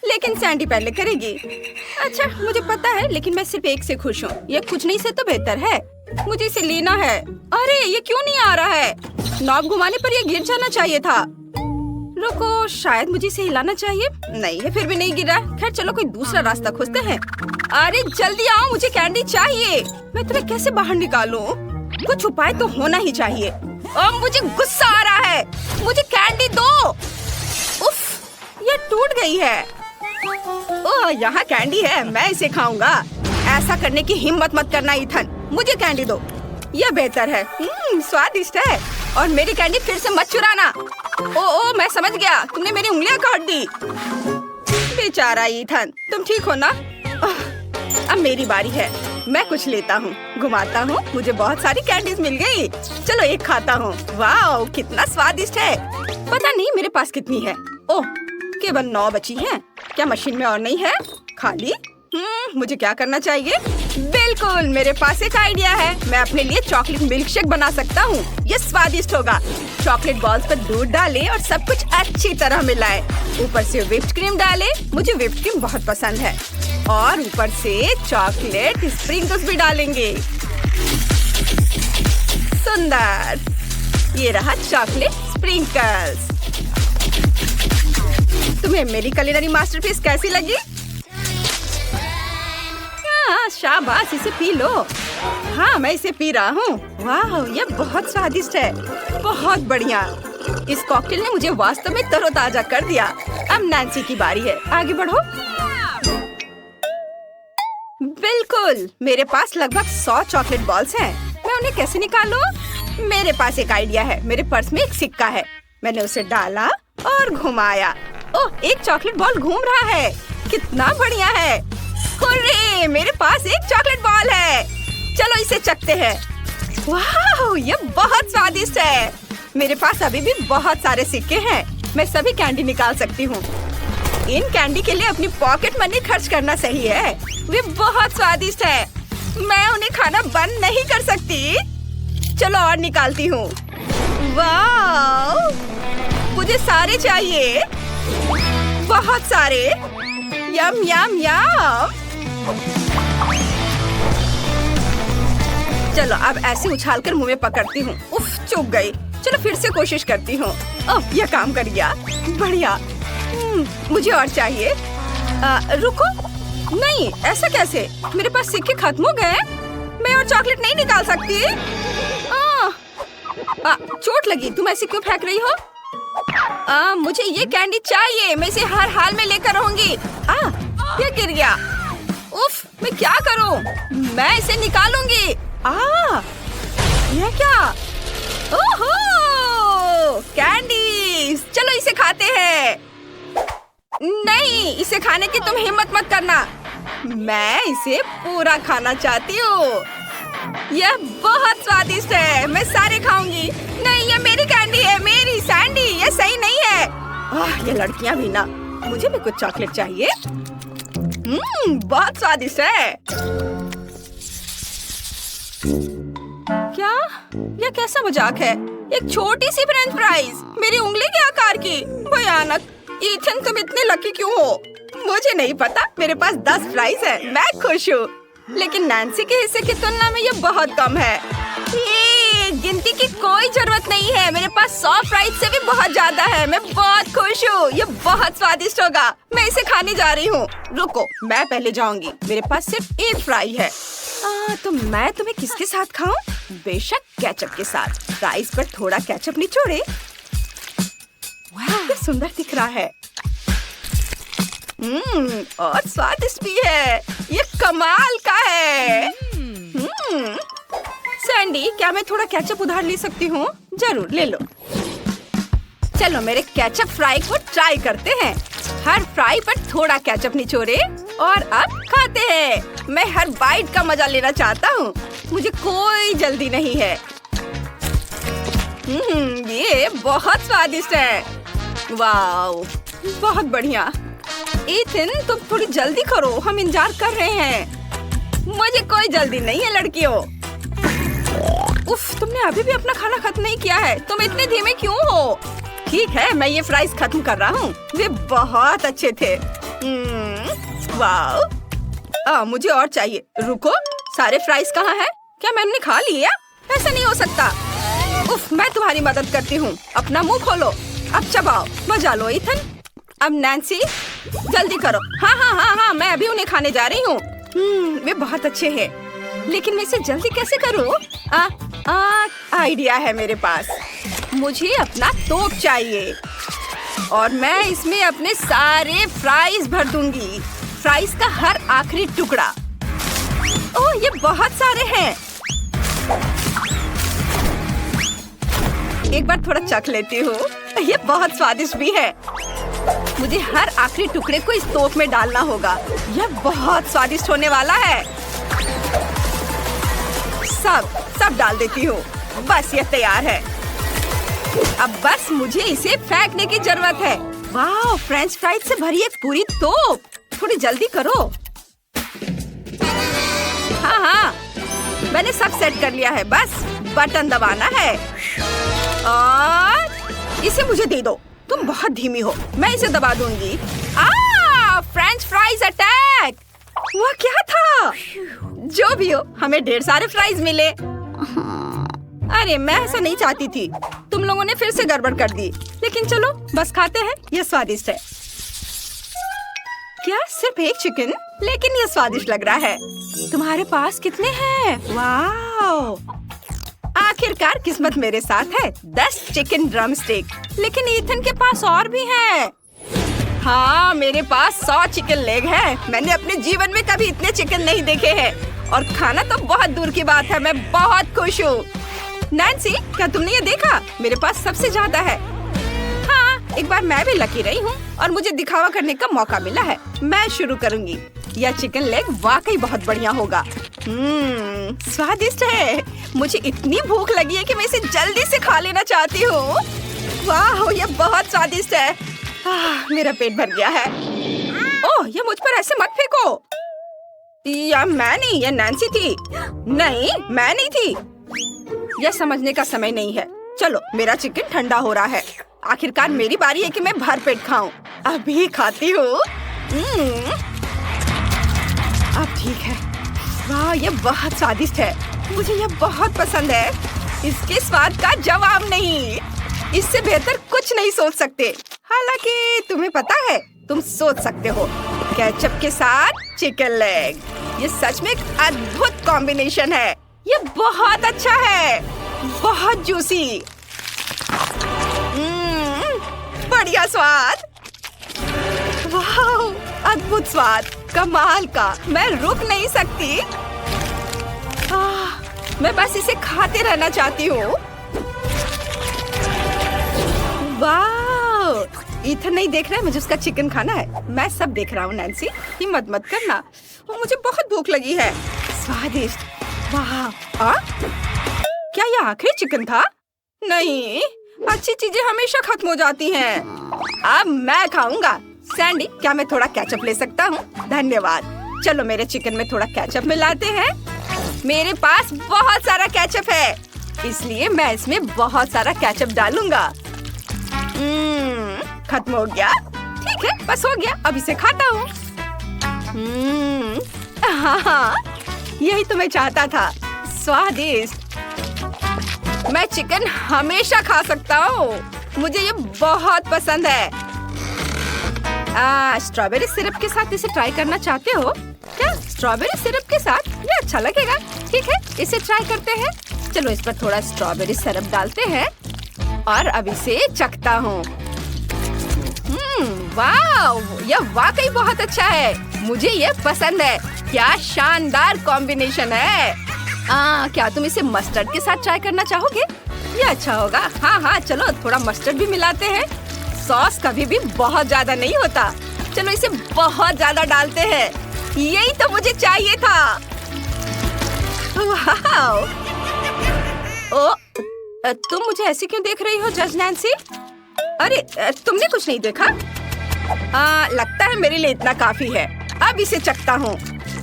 लेकिन सैंडी पहले करेगी। अच्छा, मुझे पता है, लेकिन मैं सिर्फ एक से खुश हूँ। ये कुछ नहीं से तो बेहतर है। मुझे इसे लेना है। अरे, ये क्यों नहीं आ रहा है? नॉब घुमाने पर ये गिर जाना चाहिए था। रुको, शायद मुझे इसे हिलाना चाहिए। नहीं है, फिर भी नहीं गिरा। खैर, चलो कोई दूसरा रास्ता खोजते हैं। अरे जल्दी आओ, मुझे कैंडी चाहिए। मैं तुम्हें कैसे बाहर निकालूं? कुछ उपाय तो होना ही चाहिए। अब मुझे गुस्सा आ रहा है। मुझे कैंडी दो। उफ, ये टूट गई है। ओह, यहाँ कैंडी है, मैं इसे खाऊंगा। ऐसा करने की हिम्मत मत करना इथन। मुझे कैंडी दो, यह बेहतर है। स्वादिष्ट है। और मेरी कैंडी फिर से मत चुराना। ओ, मैं समझ गया, तुमने मेरी उंगलियां काट दी। बेचारा इथन, तुम ठीक हो ना? अब मेरी बारी है। मैं कुछ लेता हूँ, घुमाता हूँ। मुझे बहुत सारी कैंडीज मिल गई। चलो एक खाता हूँ। वाह, कितना स्वादिष्ट है। पता नहीं मेरे पास कितनी है। ओह, केवल 9 बची हैं। क्या मशीन में और नहीं है? खाली? मुझे क्या करना चाहिए? बिल्कुल, मेरे पास एक आइडिया है। मैं अपने लिए चॉकलेट मिल्क शेक बना सकता हूँ। ये स्वादिष्ट होगा। चॉकलेट बॉल्स पर दूध डालें और सब कुछ अच्छी तरह मिलाएं। ऊपर से व्हिप्ड क्रीम डालें। मुझे व्हिप्ड क्रीम बहुत पसंद है। और ऊपर से चॉकलेट स्प्रिंकल्स भी डालेंगे। सुंदर, ये रहा चॉकलेट स्प्रिंकल्स। तुम्हें मेरी कुलिनरी मास्टरपीस कैसी लगी? हाँ, शाबाश, इसे पी लो। हाँ, मैं इसे पी रहा हूँ। वाह, ये बहुत स्वादिष्ट है। बहुत बढ़िया। इस कॉकटेल ने मुझे वास्तव में तरोताजा कर दिया। अब नैन्सी की बारी है। आगे बढ़ो। बिल्कुल, मेरे पास लगभग 100 चॉकलेट बॉल्स हैं। मैं उन्हें कैसे निकालूं? मेरे पास एक आइडिया है। मेरे पर्स में एक सिक्का है। मैंने उसे डाला और घुमाया। ओह, एक चॉकलेट बॉल घूम रहा है। कितना बढ़िया है। हुर्रे, मेरे पास एक चॉकलेट बॉल है। चलो इसे चखते हैं। वाह, ये बहुत स्वादिष्ट है। मेरे पास अभी भी बहुत सारे सिक्के हैं। मैं सभी कैंडी निकाल सकती हूँ। इन कैंडी के लिए अपनी पॉकेट मनी खर्च करना सही है। वे बहुत स्वादिष्ट है। मैं उन्हें खाना बंद नहीं कर सकती। चलो और निकालती हूँ। वाह, मुझे सारे चाहिए, बहुत सारे। यम यम यम। चलो अब ऐसे उछालकर मुंह में पकड़ती हूँ। उफ, चुक गई। चलो फिर से कोशिश करती हूँ। ओह, यह काम कर गया। बढ़िया। मुझे और चाहिए। रुको, नहीं, ऐसा कैसे? मेरे पास सिक्के खत्म हो गए। मैं और चॉकलेट नहीं निकाल सकती। चोट लगी। तुम ऐसे क्यों फेंक रही हो? मुझे ये कैंडी चाहिए। मैं इसे हर हाल में लेकर रहूंगी। ये गिर गया। उफ, मैं क्या करूं? मैं इसे निकालूंगी। यह क्या? ओहो, कैंडी। चलो इसे खाते हैं। नहीं, इसे खाने की तुम हिम्मत मत करना। मैं इसे पूरा खाना चाहती हूँ। यह बहुत स्वादिष्ट है। मैं सारे खाऊंगी। नहीं, ये मेरी कैंडी है, मेरी सैंडी। ये सही नहीं है। ये लड़कियां भी ना। मुझे भी कुछ चॉकलेट चाहिए। बहुत स्वादिष्ट है। क्या? यह कैसा मजाक है? एक छोटी सी फ्रेंच फ्राइज, मेरी उंगली के आकार की। भयानक। ईथन, तुम इतने लकी क्यों हो? मुझे नहीं पता। मेरे पास 10 फ्राइज है। मैं खुश हूँ। लेकिन नैन्सी के हिस्से की तुलना में ये बहुत कम है। ये गिनती की कोई जरूरत नहीं है। मेरे पास 100 फ्राइज से भी बहुत ज्यादा है। मैं बहुत खुश हूँ। ये बहुत स्वादिष्ट होगा। मैं इसे खाने जा रही हूँ। रुको, मैं पहले जाऊंगी। मेरे पास सिर्फ एक फ्राई है। तो मैं तुम्हें किसके साथ खाऊं? बेशक केचप के साथ। फ्राइज पर थोड़ा केचप निचोड़े। वाह, सुंदर दिख रहा है। और स्वादिष्ट भी है। ये कमाल का है। सैंडी, क्या मैं थोड़ा केचप उधार ले सकती हूँ? जरूर, ले लो। चलो मेरे केचप फ्राई को ट्राई करते हैं। हर फ्राई पर थोड़ा केचप निचोड़े और अब खाते हैं। मैं हर बाइट का मजा लेना चाहता हूँ। मुझे कोई जल्दी नहीं है। ये बहुत स्वादिष्ट है। वाओ, बहुत बढ़िया। ईथन, तुम थोड़ी जल्दी करो। हम इंतजार कर रहे हैं। मुझे कोई जल्दी नहीं है लड़कियों। उफ, तुमने अभी भी अपना खाना खत्म नहीं किया है। तुम इतने धीमे क्यों हो? ठीक है, मैं ये फ्राइज खत्म कर रहा हूँ। वे बहुत अच्छे थे। वाओ, मुझे और चाहिए। रुको, सारे फ्राइज कहाँ हैं? क्या मैंने खा लिया? ऐसा नहीं हो सकता। उफ, मैं तुम्हारी मदद करती हूँ। अपना मुंह खोलो। अब चबाओ, मजा लो ईथन। अब नैन्सी, जल्दी करो। हाँ, मैं अभी उन्हें खाने जा रही हूँ। वे बहुत अच्छे हैं। लेकिन मैं इसे जल्दी कैसे करूँ? आइडिया है मेरे पास। मुझे अपना तोप चाहिए और मैं इसमें अपने सारे फ्राइज भर दूंगी। फ्राइज का हर आखिरी टुकड़ा। ओह, ये बहुत सारे हैं। एक बार थोड़ा चख लेती हूँ। ये बहुत स्वादिष्ट भी है। मुझे हर आखिरी टुकड़े को इस तोप में डालना होगा। यह बहुत स्वादिष्ट होने वाला है। सब डाल देती हूँ। बस ये तैयार है। अब बस मुझे इसे फेंकने की जरूरत है। वाह, फ्रेंच फ्राइज से भरी एक पूरी तोप। थोड़ी जल्दी करो। हाँ, मैंने सब सेट कर लिया है। बस बटन दबाना है और इसे मुझे दे दो। तुम बहुत धीमी हो। मैं इसे दबा दूंगी। French fries attack! वह क्या था? जो भी हो, हमें ढेर सारे फ्राइज मिले। अरे, मैं ऐसा नहीं चाहती थी। तुम लोगों ने फिर से गड़बड़ कर दी। लेकिन चलो, बस खाते हैं। यह स्वादिष्ट है। क्या सिर्फ एक चिकन? लेकिन यह स्वादिष्ट लग रहा है। तुम्हारे पास कितने हैं? वाओ! आखिरकार किस्मत मेरे साथ है। 10 चिकन ड्रम स्टिक। लेकिन ईथन के पास और भी है। हाँ, मेरे पास 100 चिकन लेग है। मैंने अपने जीवन में कभी इतने चिकन नहीं देखे हैं। और खाना तो बहुत दूर की बात है। मैं बहुत खुश हूँ। नैन्सी, क्या तुमने ये देखा? मेरे पास सबसे ज्यादा है। हाँ, एक बार मैं भी लकी रही हूँ और मुझे दिखावा करने का मौका मिला है। मैं शुरू करूँगी। यह चिकन लेग वाकई बहुत बढ़िया होगा। स्वादिष्ट है। मुझे इतनी भूख लगी है कि मैं इसे जल्दी से खा लेना चाहती हूँ। वाह, ये बहुत स्वादिष्ट है। मेरा पेट भर गया है। ओह, ये मुझ पर ऐसे मत फेंको। या मैं नहीं, ये नैन्सी थी। नहीं, मैं नहीं थी। यह समझने का समय नहीं है। चलो, मेरा चिकन ठंडा हो रहा है। आखिरकार मेरी बारी है कि मैं भर पेट खाऊं। अभी खाती हूँ। अब ठीक है। वाह, ये बहुत स्वादिष्ट है। मुझे यह बहुत पसंद है। इसके स्वाद का जवाब नहीं। इससे बेहतर कुछ नहीं सोच सकते। हालांकि तुम्हें पता है, तुम सोच सकते हो। केचप के साथ चिकन लेग, ये सच में एक अद्भुत कॉम्बिनेशन है। ये बहुत अच्छा है, बहुत जूसी। बढ़िया स्वाद। वाह, अद्भुत स्वाद, कमाल का। मैं रुक नहीं सकती। मैं बस इसे खाते रहना चाहती हूँ। वाह, इथन नहीं देख रहा है, मुझे उसका चिकन खाना है। मैं सब देख रहा हूँ नैन्सी, हिम्मत मत करना। और मुझे बहुत भूख लगी है। स्वादिष्ट। वाह, क्या यह आखिरी चिकन था? नहीं, अच्छी चीजें हमेशा खत्म हो जाती हैं। अब मैं खाऊंगा। सैंडी, क्या मैं थोड़ा केचप ले सकता हूँ? धन्यवाद। चलो, मेरे चिकन में थोड़ा केचप मिलाते हैं। मेरे पास बहुत सारा केचप है, इसलिए मैं इसमें बहुत सारा केचप डालूंगा। खत्म हो गया। ठीक है, बस हो गया। अब इसे खाता हूँ। हाँ, यही तो मैं चाहता था। स्वादिष्ट। मैं चिकन हमेशा खा सकता हूँ। मुझे ये बहुत पसंद है। स्ट्रॉबेरी सिरप के साथ इसे ट्राई करना चाहते हो क्या? स्ट्रॉबेरी सिरप के साथ ये अच्छा लगेगा। ठीक है, इसे ट्राई करते हैं। चलो, इस पर थोड़ा स्ट्रॉबेरी सिरप डालते हैं और अब इसे चखता हूँ। वाह, यह वाकई बहुत अच्छा है। मुझे यह पसंद है। क्या शानदार कॉम्बिनेशन है। क्या तुम इसे मस्टर्ड के साथ ट्राई करना चाहोगे? ये अच्छा होगा। हाँ, चलो थोड़ा मस्टर्ड भी मिलाते हैं। सॉस कभी भी बहुत ज्यादा नहीं होता। चलो, इसे बहुत ज्यादा डालते हैं। यही तो मुझे चाहिए था। वाह। ओ, तुम मुझे ऐसे क्यों देख रही हो जज नैन्सी? अरे, तुमने कुछ नहीं देखा? लगता है मेरे लिए इतना काफी है। अब इसे चखता हूँ।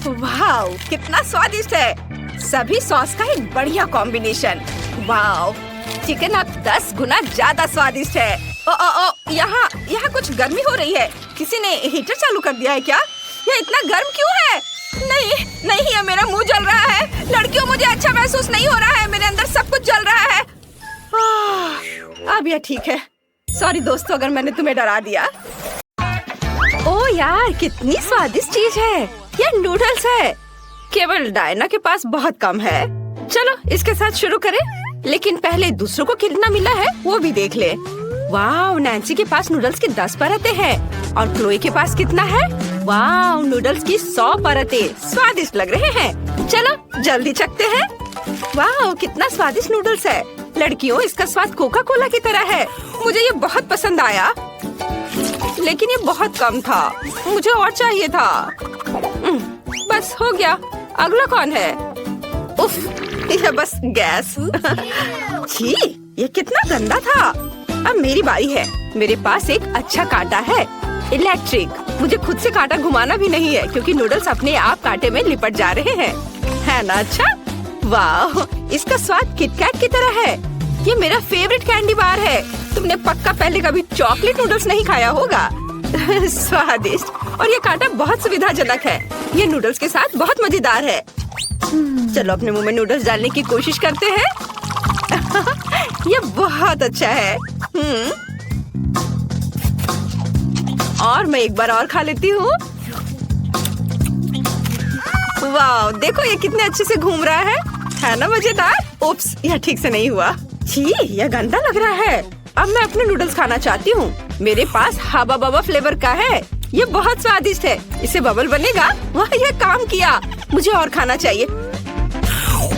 वाह, कितना स्वादिष्ट है। सभी सॉस का एक बढ़िया कॉम्बिनेशन। वाह, चिकन अब 10 गुना ज्यादा स्वादिष्ट है। यहाँ कुछ गर्मी हो रही है। किसी ने हीटर चालू कर दिया है क्या? यह इतना गर्म क्यों है? नहीं, ये मेरा मुंह जल रहा है। लड़कियों, मुझे अच्छा महसूस नहीं हो रहा है। मेरे अंदर सब कुछ जल रहा है। अब यह ठीक है। सॉरी दोस्तों, अगर मैंने तुम्हें डरा दिया। ओ यार, कितनी स्वादिष्ट चीज है। यह नूडल्स है। केवल डायना के पास बहुत कम है। चलो, इसके साथ शुरू करें। लेकिन पहले दूसरों को कितना मिला है वो भी देख ले। वाह, नैन्सी के पास नूडल्स की 10 परतें हैं और क्लोई के पास कितना है? वाह, नूडल्स की 100 परतें। स्वादिष्ट लग रहे हैं। चलो, जल्दी चखते हैं। वाह, कितना स्वादिष्ट नूडल्स है। लड़कियों, इसका स्वाद कोका कोला की तरह है। मुझे ये बहुत पसंद आया, लेकिन ये बहुत कम था। मुझे और चाहिए था। बस हो गया। अगला कौन है? उफ, यह बस गैस। छी, ये कितना गंदा था। अब मेरी बारी है। मेरे पास एक अच्छा कांटा है, इलेक्ट्रिक। मुझे खुद से कांटा घुमाना भी नहीं है, क्योंकि नूडल्स अपने आप कांटे में लिपट जा रहे हैं। है ना अच्छा? वाह, इसका स्वाद किटकैट की तरह है। ये मेरा फेवरेट कैंडी बार है। तुमने पक्का पहले कभी चॉकलेट नूडल्स नहीं खाया होगा। स्वादिष्ट। और ये कांटा बहुत सुविधाजनक है। ये नूडल्स के साथ बहुत मजेदार है। चलो, अपने मुंह में नूडल्स डालने की कोशिश करते हैं। ये बहुत अच्छा है। और मैं एक बार और खा लेती हूँ। वाह, देखो ये कितने अच्छे से घूम रहा है ना मजेदार? उप्स, यह ठीक से नहीं हुआ। छी, यह गंदा लग रहा है। अब मैं अपने नूडल्स खाना चाहती हूँ। मेरे पास हबा बबा फ्लेवर का है। ये बहुत स्वादिष्ट है। इसे बबल बनेगा। वाह, यह काम किया। मुझे और खाना चाहिए।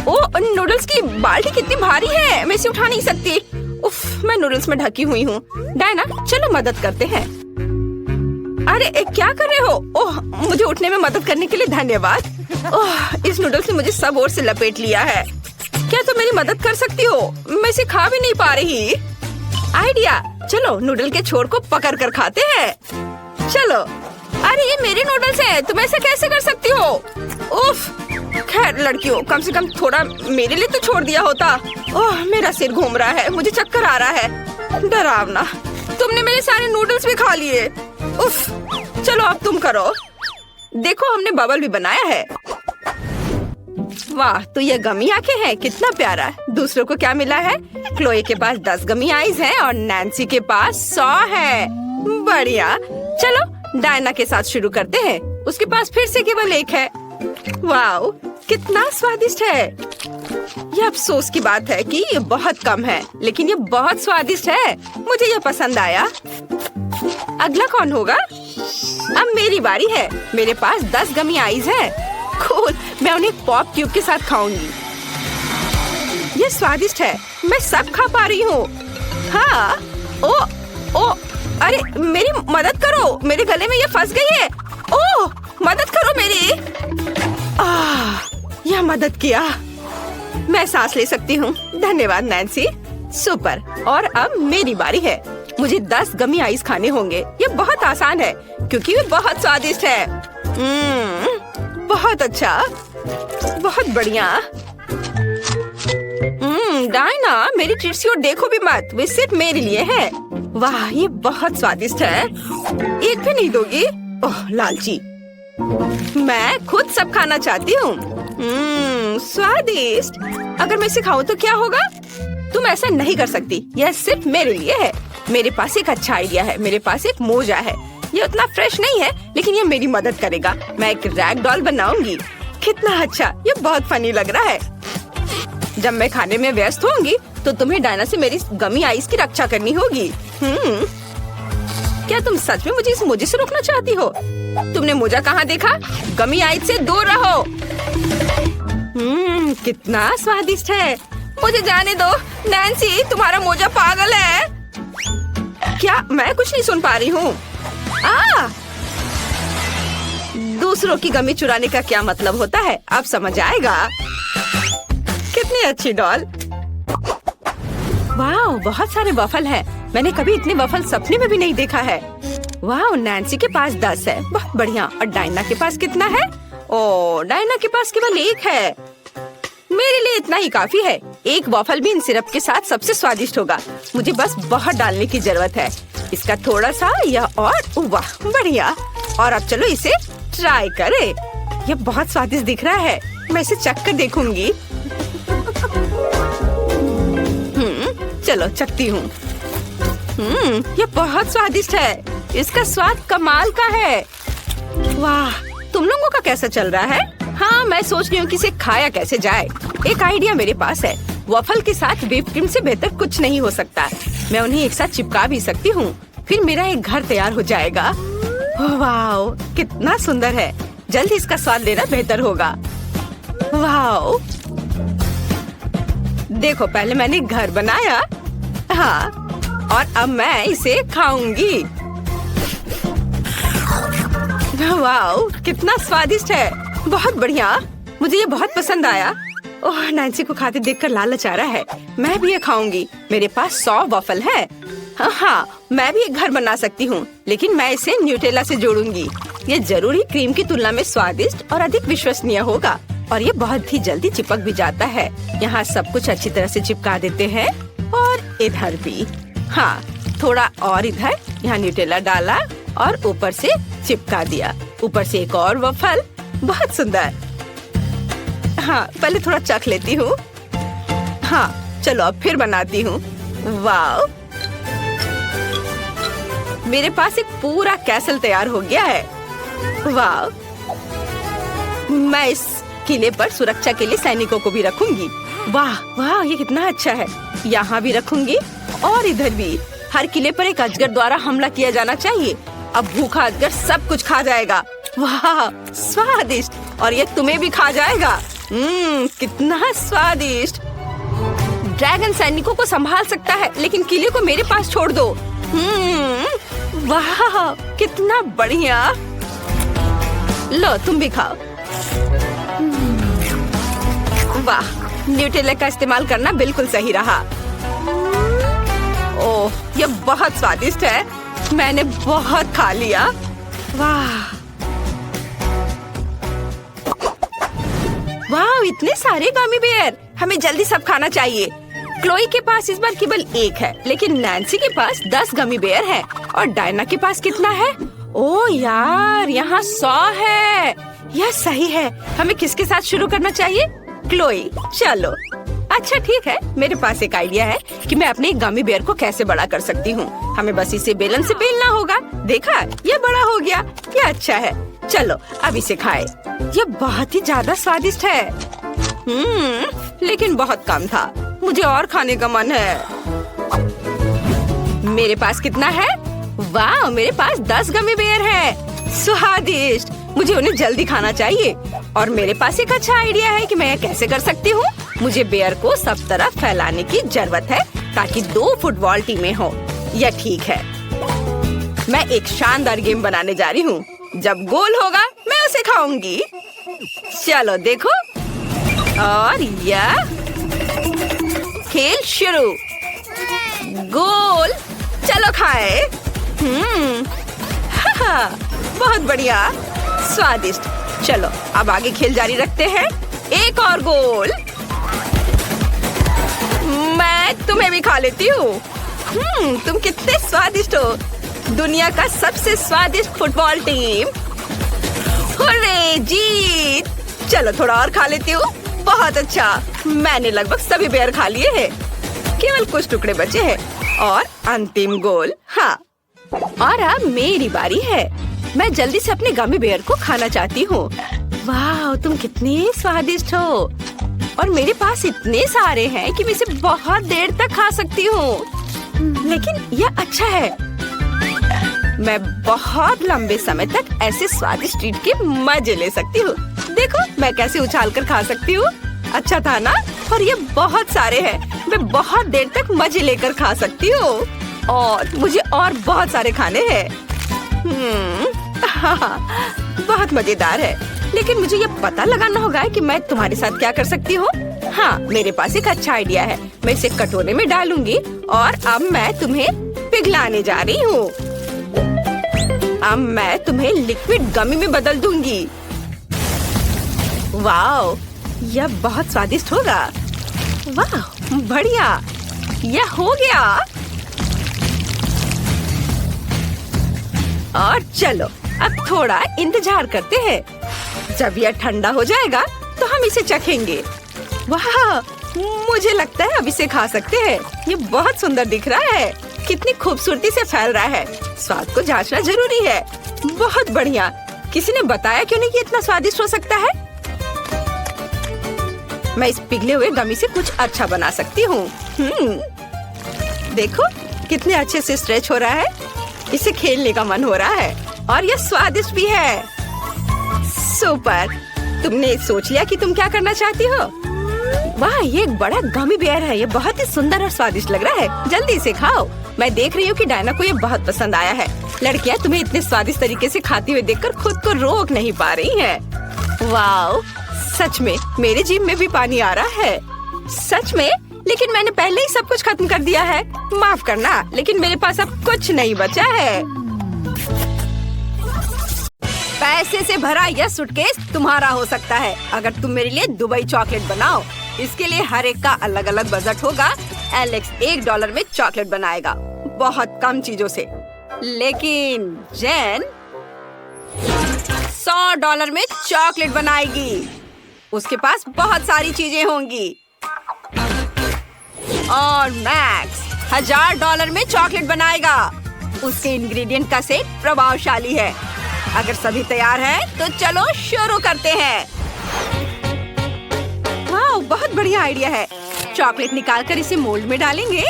ओ, नूडल्स की बाल्टी कितनी भारी है, मैं इसे उठा नहीं सकती। उफ, मैं नूडल्स में ढकी हुई हूँ। डायना, चलो मदद करते हैं। अरे क्या कर रहे हो? ओह, मुझे उठने में मदद करने के लिए धन्यवाद। ओह, इस नूडल्स ने मुझे सब ओर से लपेट लिया है। क्या तुम मेरी मदद कर सकती हो? मैं इसे खा भी नहीं पा रही। आइडिया, चलो नूडल के छोर को पकड़ कर खाते हैं। चलो। अरे ये मेरे नूडल्स हैं, तुम ऐसे कैसे कर सकती हो? उफ, खैर लड़कियों, कम से कम थोड़ा मेरे लिए तो छोड़ दिया होता। ओह, मेरा सिर घूम रहा है, मुझे चक्कर आ रहा है। डरावना, तुमने मेरे सारे नूडल्स भी खा लिए। उफ, चलो अब तुम करो। देखो, हमने बबल भी बनाया है। वाह, तो ये गमी आंखें हैं, कितना प्यारा। दूसरों को क्या मिला है? क्लोए के पास 10 गमी आईज हैं और नैन्सी के पास 100 है। बढ़िया। चलो डायना के साथ शुरू करते हैं। उसके पास फिर से केवल 1 है। वाह, कितना स्वादिष्ट है। ये अफसोस की बात है कि ये बहुत कम है, लेकिन ये बहुत स्वादिष्ट है। मुझे ये पसंद आया। अगला कौन होगा? अब मेरी बारी है। मेरे पास 10 गमी आईज है। कूल, मैं उन्हें पॉप क्यूब के साथ खाऊंगी। ये स्वादिष्ट है, मैं सब खा पा रही हूँ। हाँ, ओ, अरे मेरी मदद करो, मेरे गले में ये फंस गई है। ओह, मदद करो मेरी। यह मदद किया। मैं सांस ले सकती हूँ। धन्यवाद नैन्सी। सुपर। और अब मेरी बारी है। मुझे 10 गमी आइस खाने होंगे। ये बहुत आसान है क्योंकि ये बहुत स्वादिष्ट है। बहुत अच्छा, बहुत बढ़िया। डायना, मेरी ट्रीट्स को देखो भी मत, वे सिर्फ मेरे लिए है। वाह, ये बहुत स्वादिष्ट है। एक भी नहीं दोगी? ओह, लालची। मैं खुद सब खाना चाहती हूँ। स्वादिष्ट। अगर मैं इसे खाऊं तो क्या होगा? तुम ऐसा नहीं कर सकती, यह सिर्फ मेरे लिए है। मेरे पास एक अच्छा आइडिया है। मेरे पास एक मोजा है। ये उतना फ्रेश नहीं है, लेकिन ये मेरी मदद करेगा। मैं एक रैग डॉल बनाऊंगी। कितना अच्छा, ये बहुत फनी लग रहा है। जब मैं खाने में व्यस्त होंगी, तो तुम्हें डायना से मेरी गमी आइस की रक्षा करनी होगी। क्या तुम सच में मुझे इस मोजे से रोकना चाहती हो? तुमने मोजा कहाँ देखा? गमी आइस से दूर रहो। कितना स्वादिष्ट है। मुझे जाने दो। नैन्सी, तुम्हारा मोजा पागल है क्या? मैं कुछ नहीं सुन पा रही हूँ। दूसरों की गमी चुराने का क्या मतलब होता है, अब समझ आएगा। कितनी अच्छी डॉल। वाह, बहुत सारे वफल हैं। मैंने कभी इतने वफल सपने में भी नहीं देखा है। वाह, नैन्सी के पास 10 है। बहुत बढ़िया। और डायना के पास कितना है? ओह, डायना के पास केवल 1 है। मेरे लिए इतना ही काफी है। एक वॉफल भी इन सिरप के साथ सबसे स्वादिष्ट होगा। मुझे बस बहुत डालने की जरूरत है। इसका थोड़ा सा यह और वाह, बढ़िया। और अब चलो इसे ट्राई करें। यह बहुत स्वादिष्ट दिख रहा है। मैं इसे चख कर देखूंगी। चलो चखती हूँ। यह बहुत स्वादिष्ट है। इसका स्वाद कमाल का है। वाह, तुम लोगों का कैसा चल रहा है? हाँ, मैं सोच रही हूँ कि इसे खाया कैसे जाए। एक आइडिया मेरे पास है। वॉफल के साथ व्हिप क्रीम से बेहतर कुछ नहीं हो सकता। मैं उन्हें एक साथ चिपका भी सकती हूँ। फिर मेरा एक घर तैयार हो जाएगा। वाह, कितना सुंदर है। जल्द इसका स्वाद लेना बेहतर होगा। वाह, देखो, पहले मैंने घर बनाया। हाँ, और अब मैं इसे खाऊंगी। वाह, कितना स्वादिष्ट है। बहुत बढ़िया, मुझे ये बहुत पसंद आया। ओह, नैन्सी को खाते देखकर लालच आ रहा है। मैं भी ये खाऊंगी। मेरे पास 100 वॉफल है। हाँ, मैं भी एक घर बना सकती हूँ, लेकिन मैं इसे न्यूटेला से जोड़ूंगी। ये जरूरी क्रीम की तुलना में स्वादिष्ट और अधिक विश्वसनीय होगा। और ये बहुत ही जल्दी चिपक भी जाता है। यहाँ सब कुछ अच्छी तरह से चिपका देते हैं। और इधर भी। हाँ, थोड़ा और इधर। यहाँ न्यूटेला डाला और ऊपर से चिपका दिया। ऊपर से एक और वॉफल। बहुत सुंदर। हाँ, पहले थोड़ा चख लेती हूँ। हाँ, चलो अब फिर बनाती हूँ। वाह, मेरे पास एक पूरा कैसल तैयार हो गया है। वाह, मैं इस किले पर सुरक्षा के लिए सैनिकों को भी रखूंगी। वाह वाह, ये कितना अच्छा है। यहाँ भी रखूंगी और इधर भी। हर किले पर एक अजगर द्वारा हमला किया जाना चाहिए। अब भूखा अजगर सब कुछ खा जाएगा। वाह, स्वादिष्ट। और ये तुम्हें भी खा जाएगा। कितना स्वादिष्ट। ड्रैगन सैनिकों को संभाल सकता है, लेकिन किले को मेरे पास छोड़ दो। वाह, कितना बढ़िया। लो, तुम भी खाओ। वाह, न्यूटेला का इस्तेमाल करना बिल्कुल सही रहा। ओह, ये बहुत स्वादिष्ट है। मैंने बहुत खा लिया। वाह वाह, इतने सारे गमी बेयर। हमें जल्दी सब खाना चाहिए। क्लोई के पास इस बार केवल एक है, लेकिन नैन्सी के पास 10 गमी बेयर है। और डायना के पास कितना है? ओह यार, यहाँ 100 है। यह सही है। हमें किसके साथ शुरू करना चाहिए? क्लोई। चलो, अच्छा ठीक है। मेरे पास एक आइडिया है कि मैं अपने गमी बेयर को कैसे बड़ा कर सकती हूँ। हमें बस इसे बेलन से बेलना होगा। देखा, ये बड़ा हो गया। ये अच्छा है। चलो, अब इसे खाएं। ये बहुत ही ज्यादा स्वादिष्ट है। लेकिन बहुत कम था। मुझे और खाने का मन है। मेरे पास कितना है? वाह, मेरे पास 10 गमी बेयर है। स्वादिष्ट। मुझे उन्हें जल्दी खाना चाहिए। और मेरे पास एक अच्छा आइडिया है कि मैं यह कैसे कर सकती हूँ। मुझे बेयर को सब तरफ फैलाने की जरूरत है ताकि 2 फुटबॉल टीमें हो। यह ठीक है। मैं एक शानदार गेम बनाने जा रही हूँ। जब गोल होगा मैं उसे खाऊंगी। चलो देखो। और यह खेल शुरू। गोल। चलो खाए। बहुत बढ़िया, स्वादिष्ट। चलो, अब आगे खेल जारी रखते हैं। एक और गोल। मैं तुम्हें भी खा लेती हूँ। तुम कितने स्वादिष्ट हो। दुनिया का सबसे स्वादिष्ट फुटबॉल टीम। हुर्रे, जीत। चलो, थोड़ा और खा लेती हूँ। बहुत अच्छा। मैंने लगभग सभी बेयर खा लिए हैं। केवल कुछ टुकड़े बचे हैं। और अंतिम गोल। हाँ, और अब मेरी बारी है। मैं जल्दी से अपने गमी बेयर को खाना चाहती हूँ। वाह, तुम कितने स्वादिष्ट हो। और मेरे पास इतने सारे हैं कि मैं इसे बहुत देर तक खा सकती हूँ। लेकिन यह अच्छा है। मैं बहुत लंबे समय तक ऐसे स्वादिष्ट ट्रीट के मजे ले सकती हूँ। देखो, मैं कैसे उछाल कर खा सकती हूँ। अच्छा था ना? और ये बहुत सारे हैं। मैं बहुत देर तक मजे लेकर खा सकती हूँ। और मुझे और बहुत सारे खाने हैं। बहुत मजेदार है। लेकिन मुझे ये पता लगाना होगा कि मैं तुम्हारे साथ क्या कर सकती हूँ। हाँ, मेरे पास एक अच्छा आइडिया है। मैं इसे कटोरे में डालूंगी और अब मैं तुम्हें पिघलाने जा रही हूँ। अब मैं तुम्हें लिक्विड गमी में बदल दूंगी। वाह, यह बहुत स्वादिष्ट होगा। वाह, बढ़िया। यह हो गया। और चलो, अब थोड़ा इंतजार करते हैं। जब यह ठंडा हो जाएगा तो हम इसे चखेंगे। वाह, मुझे लगता है अब इसे खा सकते हैं। ये बहुत सुंदर दिख रहा है। कितनी खूबसूरती से फैल रहा है। स्वाद को जांचना जरूरी है। बहुत बढ़िया। किसी ने बताया क्यों नहीं कि इतना स्वादिष्ट हो सकता है? मैं इस पिघले हुए गमी से कुछ अच्छा बना सकती हूँ। देखो, कितने अच्छे से स्ट्रेच हो रहा है। इसे खेलने का मन हो रहा है। और यह स्वादिष्ट भी है। सुपर। तुमने सोच लिया कि तुम क्या करना चाहती हो? वाह, ये एक बड़ा गमी बेयर है। ये बहुत ही सुंदर और स्वादिष्ट लग रहा है। जल्दी से खाओ। मैं देख रही हूँ कि डायना को ये बहुत पसंद आया है। लड़कियाँ तुम्हें इतने स्वादिष्ट तरीके से खाती हुए देखकर खुद को रोक नहीं पा रही हैं। वाह, सच में मेरे जीभ में भी पानी आ रहा है। सच में? लेकिन मैंने पहले ही सब कुछ खत्म कर दिया है। माफ करना, लेकिन मेरे पास अब कुछ नहीं बचा है। पैसे से भरा यह सूटकेस तुम्हारा हो सकता है अगर तुम मेरे लिए दुबई चॉकलेट बनाओ। इसके लिए हर एक का अलग अलग बजट होगा। एलेक्स $1 में चॉकलेट बनाएगा, बहुत कम चीजों से। लेकिन जेन $100 में चॉकलेट बनाएगी। उसके पास बहुत सारी चीजें होंगी। और मैक्स $1000 में चॉकलेट बनाएगा। उसके इंग्रेडिएंट का सेट प्रभावशाली है। अगर सभी तैयार हैं, तो चलो शुरू करते हैं। वाह, बहुत बढ़िया आइडिया है। चॉकलेट निकालकर इसे मोल्ड में डालेंगे।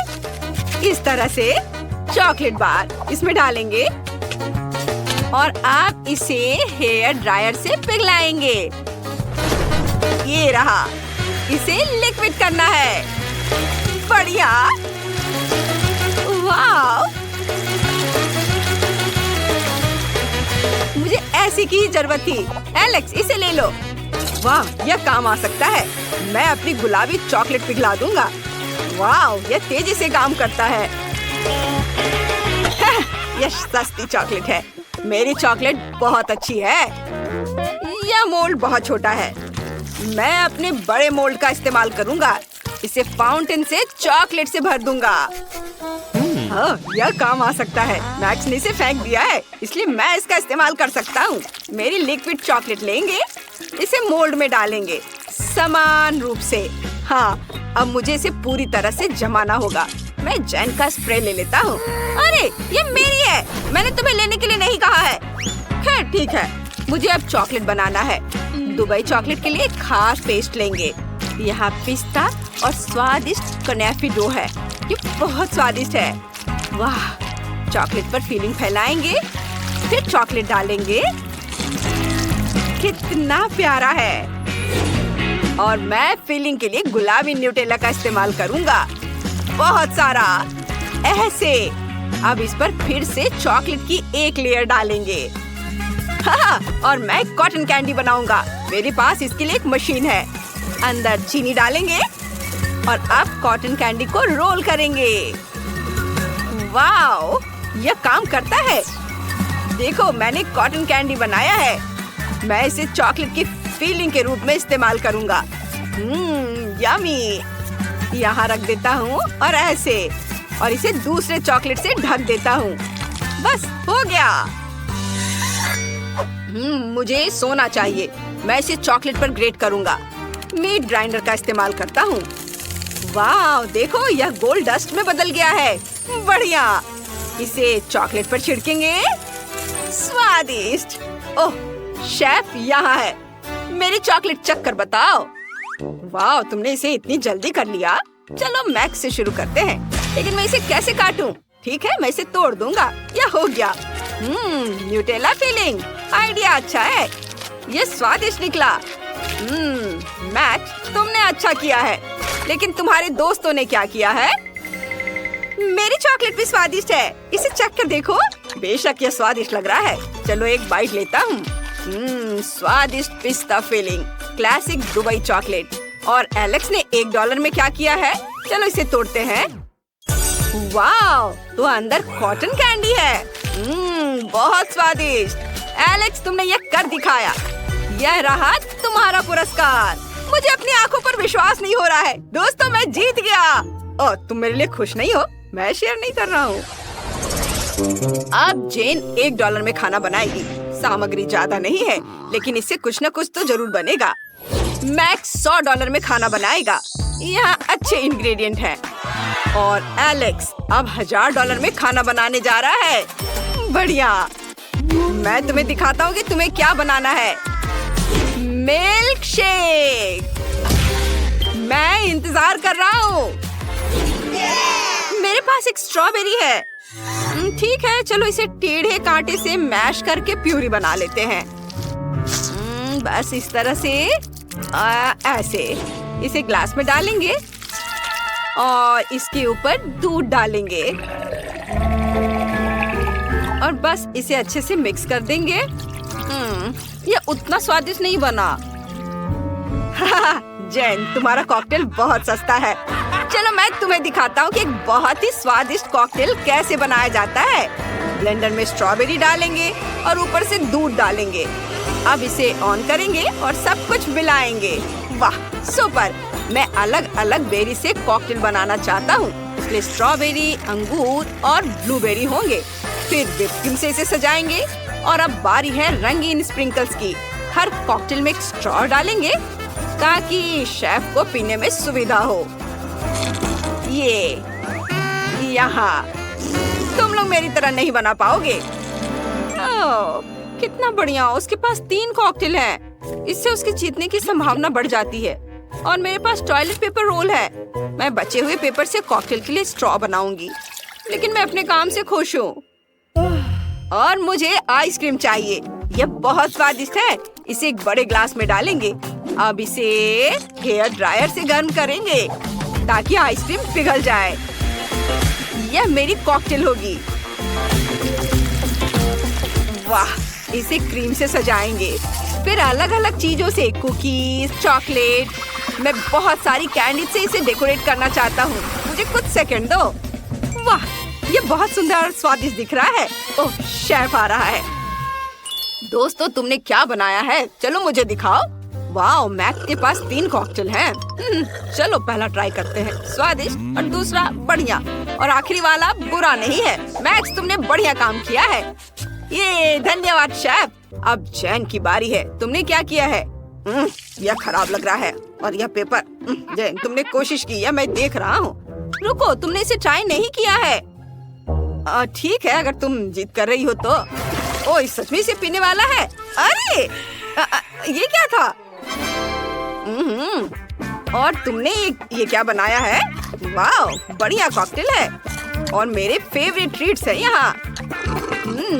इस तरह से चॉकलेट बार इसमें डालेंगे और आप इसे हेयर ड्रायर से पिघलाएंगे। ये रहा, इसे लिक्विड करना है। बढ़िया, वाह, मुझे ऐसी की ही जरूरत थी। एलेक्स, इसे ले लो। वाह, यह काम आ सकता है। मैं अपनी गुलाबी चॉकलेट पिघला दूंगा। वाह, यह तेजी से काम करता है। यह सस्ती चॉकलेट है। मेरी चॉकलेट बहुत अच्छी है। यह मोल्ड बहुत छोटा है। मैं अपने बड़े मोल्ड का इस्तेमाल करूंगा। इसे फाउंटेन से चॉकलेट से भर दूंगा। हाँ, यह काम आ सकता है। मैक्स ने इसे फेंक दिया है, इसलिए मैं इसका इस्तेमाल कर सकता हूँ। मेरी लिक्विड चॉकलेट लेंगे, इसे मोल्ड में डालेंगे समान रूप से। हाँ, अब मुझे इसे पूरी तरह से जमाना होगा। मैं जैन का स्प्रे ले लेता हूँ। अरे, ये मेरी है। मैंने तुम्हें लेने के लिए नहीं कहा है। खैर ठीक है, मुझे अब चॉकलेट बनाना है। दुबई चॉकलेट के लिए खास पेस्ट लेंगे। यहाँ पिस्ता और स्वादिष्ट कनेफी डो है। ये बहुत स्वादिष्ट है। वाह, चॉकलेट पर फीलिंग फैलाएंगे, फिर चॉकलेट डालेंगे। कितना प्यारा है। और मैं फीलिंग के लिए गुलाबी न्यूटेला का इस्तेमाल करूंगा, बहुत सारा, ऐसे। अब इस पर फिर से चॉकलेट की एक लेयर डालेंगे। हाँ, और मैं कॉटन कैंडी बनाऊंगा। मेरे पास इसके लिए एक मशीन है। अंदर चीनी डालेंगे और अब कॉटन कैंडी को रोल करेंगे। वाओ, यह काम करता है। देखो, मैंने कॉटन कैंडी बनाया है। मैं इसे चॉकलेट की फीलिंग के रूप में इस्तेमाल करूंगा। यम्मी। यहाँ रख देता हूँ और ऐसे, और इसे दूसरे चॉकलेट से ढक देता हूँ। बस हो गया। मुझे सोना चाहिए। मैं इसे चॉकलेट पर ग्रेट करूंगा। मीट ग्राइंडर का इस्तेमाल करता हूँ। वाह, देखो, यह गोल्ड डस्ट में बदल गया है। बढ़िया, इसे चॉकलेट पर छिड़केंगे। स्वादिष्ट। ओह, शेफ यहाँ है। मेरी चॉकलेट चख कर बताओ। वाह, तुमने इसे इतनी जल्दी कर लिया। चलो मैक्स से शुरू करते हैं। लेकिन मैं इसे कैसे काटूं? ठीक है, मैं इसे तोड़ दूंगा। यह हो गया। Nutella feeling. आइडिया अच्छा है। ये स्वादिष्ट निकला। मैक्स, तुमने अच्छा किया है। लेकिन तुम्हारे दोस्तों ने क्या किया है? मेरी चॉकलेट भी स्वादिष्ट है। इसे चख कर देखो। बेशक यह स्वादिष्ट लग रहा है। चलो एक बाइट लेता हूँ। स्वादिष्ट पिस्ता फीलिंग, क्लासिक दुबई चॉकलेट। और एलेक्स ने $1 में क्या किया है? चलो इसे तोड़ते हैं। वाह, तो अंदर कॉटन कैंडी है। बहुत स्वादिष्ट। एलेक्स, तुमने यह कर दिखाया। यह रहा तुम्हारा पुरस्कार। मुझे अपनी आंखों पर विश्वास नहीं हो रहा है। दोस्तों, मैं जीत गया। ओह, तुम मेरे लिए खुश नहीं हो? मैं शेयर नहीं कर रहा हूँ। अब जेन $1 में खाना बनाएगी। सामग्री ज्यादा नहीं है, लेकिन इससे कुछ न कुछ तो जरूर बनेगा। मैक्स $100 में खाना बनाएगा। यहाँ अच्छे इंग्रेडिएंट हैं। और एलेक्स अब $1000 में खाना बनाने जा रहा है। बढ़िया। मैं तुम्हें दिखाता हूँ कि तुम्हें क्या बनाना है। Milk shake. मैं इंतजार कर रहा हूँ। मेरे पास एक स्ट्रॉबेरी है। ठीक है, चलो इसे टेढ़े कांटे से मैश करके प्यूरी बना लेते हैं। बस इस तरह से, ऐसे। इसे ग्लास में डालेंगे और इसके ऊपर दूध डालेंगे और बस इसे अच्छे से मिक्स कर देंगे। ये उतना स्वादिष्ट नहीं बना। जेन, तुम्हारा कॉकटेल बहुत सस्ता है। चलो मैं तुम्हें दिखाता हूँ कि एक बहुत ही स्वादिष्ट कॉकटेल कैसे बनाया जाता है। ब्लेंडर में स्ट्रॉबेरी डालेंगे और ऊपर से दूध डालेंगे। अब इसे ऑन करेंगे और सब कुछ मिलाएंगे। वाह, सुपर। मैं अलग अलग बेरी से कॉकटेल बनाना चाहता हूँ, इसलिए स्ट्रॉबेरी, अंगूर और ब्लूबेरी होंगे। फिर व्हिप क्रीम से इसे सजाएंगे। और अब बारी है रंगीन स्प्रिंकल्स की। हर कॉकटेल में एक स्ट्रॉ डालेंगे ताकि शेफ को पीने में सुविधा हो। ये यहाँ तुम लोग मेरी तरह नहीं बना पाओगे। ओह, कितना बढ़िया। उसके पास 3 कॉकटेल हैं। इससे उसके जीतने की संभावना बढ़ जाती है। और मेरे पास टॉयलेट पेपर रोल है। मैं बचे हुए पेपर से कॉकटेल के लिए स्ट्रॉ बनाऊंगी। लेकिन मैं अपने काम से खुश हूँ। और मुझे आइसक्रीम चाहिए। यह बहुत स्वादिष्ट है। इसे एक बड़े ग्लास में डालेंगे। अब इसे हेयर ड्रायर से गर्म करेंगे ताकि आइसक्रीम पिघल जाए। यह मेरी कॉकटेल होगी। वाह, इसे क्रीम से सजाएंगे, फिर अलग अलग चीजों से, कुकीज, चॉकलेट। मैं बहुत सारी कैंडी से इसे डेकोरेट करना चाहता हूँ। मुझे कुछ सेकंड दो। वाह, ये बहुत सुंदर और स्वादिष्ट दिख रहा है। ओह, शेफ आ रहा है। दोस्तों, तुमने क्या बनाया है? चलो मुझे दिखाओ। वाह, मैक के पास 3 कॉकटेल हैं। चलो पहला ट्राई करते हैं। स्वादिष्ट और दूसरा बढ़िया और आखिरी वाला बुरा नहीं है। मैक्स, तुमने बढ़िया काम किया है। ये धन्यवाद शेफ। अब जैन की बारी है। तुमने क्या किया है? यह खराब लग रहा है। और यह पेपर। जैन, तुमने कोशिश की है, मैं देख रहा हूँ। रुको, तुमने इसे ट्राई नहीं किया है। ठीक है, अगर तुम जीत कर रही हो तो। ओह, सच में इसे पीने वाला है। अरे ये क्या था? और तुमने ये क्या बनाया है? वाह, बढ़िया कॉकटेल है और मेरे फेवरेट ट्रीट्स है यहाँ।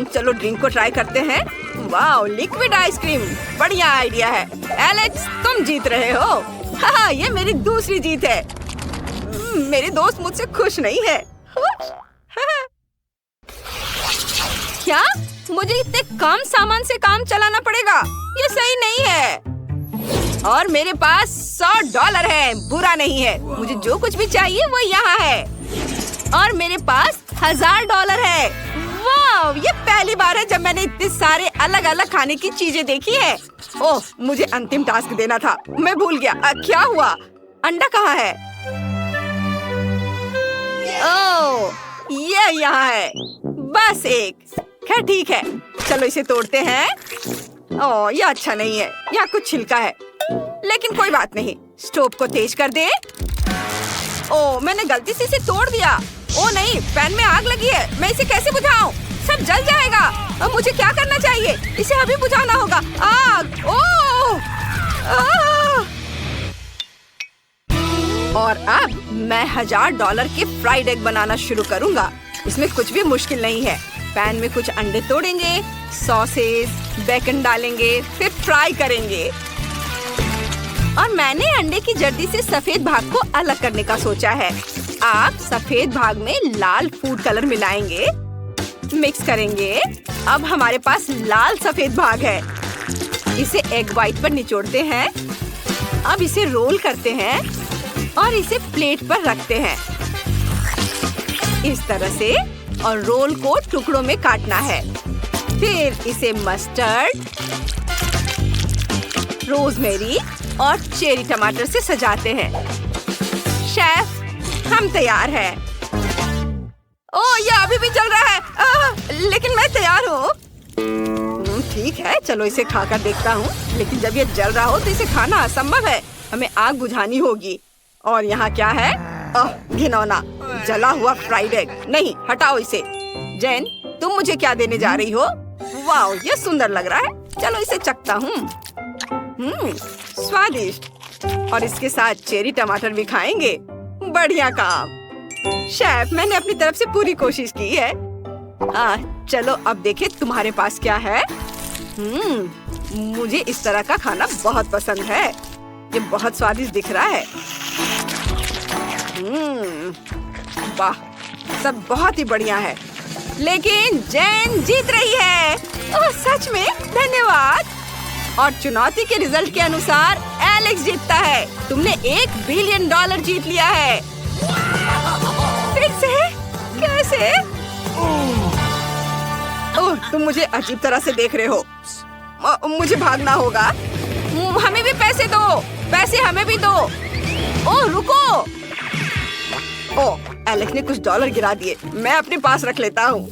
चलो ड्रिंक को ट्राई करते हैं। वाह, लिक्विड आइसक्रीम, बढ़िया आइडिया है। एलेक्स, तुम जीत रहे हो। हाँ, ये मेरी दूसरी जीत है। मेरे दोस्त मुझसे खुश नहीं है। क्या मुझे इतने कम सामान से काम चलाना पड़ेगा? ये सही नहीं है। और मेरे पास $100 है। बुरा नहीं है। मुझे जो कुछ भी चाहिए वो यहाँ है। और मेरे पास $1000 है। वाह, ये पहली बार है जब मैंने इतने सारे अलग अलग खाने की चीजें देखी है। ओह, मुझे अंतिम टास्क देना था, मैं भूल गया। क्या हुआ? अंडा कहाँ है? ओह, ये यहाँ है। बस एक। खैर ठीक है, चलो इसे तोड़ते हैं। ओह, ये अच्छा नहीं है, यहाँ कुछ छिलका है। लेकिन कोई बात नहीं, स्टोव को तेज कर दे। ओह, मैंने गलती से इसे तोड़ दिया। ओह नहीं, पैन में आग लगी है। मैं इसे कैसे बुझाऊं? सब जल जाएगा। अब मुझे क्या करना चाहिए? इसे अभी बुझाना होगा। आग! ओह! और अब मैं $1000 के फ्राइड एग बनाना शुरू करूंगा। इसमें कुछ भी मुश्किल नहीं है। पैन में कुछ अंडे तोड़ेंगे, सॉसेस, बेकन डालेंगे, फिर फ्राई करेंगे। और मैंने अंडे की जर्दी से सफेद भाग को अलग करने का सोचा है। आप सफेद भाग में लाल फूड कलर मिलाएंगे, मिक्स करेंगे। अब हमारे पास लाल सफेद भाग है। इसे एग व्हाइट पर निचोड़ते हैं। अब इसे रोल करते हैं और इसे प्लेट पर रखते हैं इस तरह से। और रोल को टुकड़ों में काटना है। फिर इसे मस्टर्ड, रोजमेरी और चेरी टमाटर से सजाते हैं। शेफ, हम तैयार हैं। ओह, ये अभी भी जल रहा है। लेकिन मैं तैयार हूँ। ठीक है, चलो इसे खाकर देखता हूँ। लेकिन जब ये जल रहा हो तो इसे खाना असंभव है। हमें आग बुझानी होगी। और यहाँ क्या है? घिनौना जला हुआ फ्राइड एग। नहीं, हटाओ इसे। जैन, तुम मुझे क्या देने जा रही हो? वाह, ये सुंदर लग रहा है। चलो इसे चखता हूँ। स्वादिष्ट। और इसके साथ चेरी टमाटर भी खाएंगे। बढ़िया काम शेफ, मैंने अपनी तरफ से पूरी कोशिश की है। चलो अब देखें तुम्हारे पास क्या है। मुझे इस तरह का खाना बहुत पसंद है। ये बहुत स्वादिष्ट दिख रहा है। वाह, सब बहुत ही बढ़िया है। लेकिन जैन जीत रही है। ओह, सच में? धन्यवाद। और चुनौती के रिजल्ट के अनुसार एलेक्स जीतता है। तुमने $1 बिलियन जीत लिया है। फिर से? कैसे? ओह, तुम मुझे अजीब तरह से देख रहे हो। मुझे भागना होगा। हमें भी पैसे दो। पैसे हमें भी दो। ओह, रुको। ओह, एलेक्स ने कुछ डॉलर गिरा दिए। मैं अपने पास रख लेता हूँ।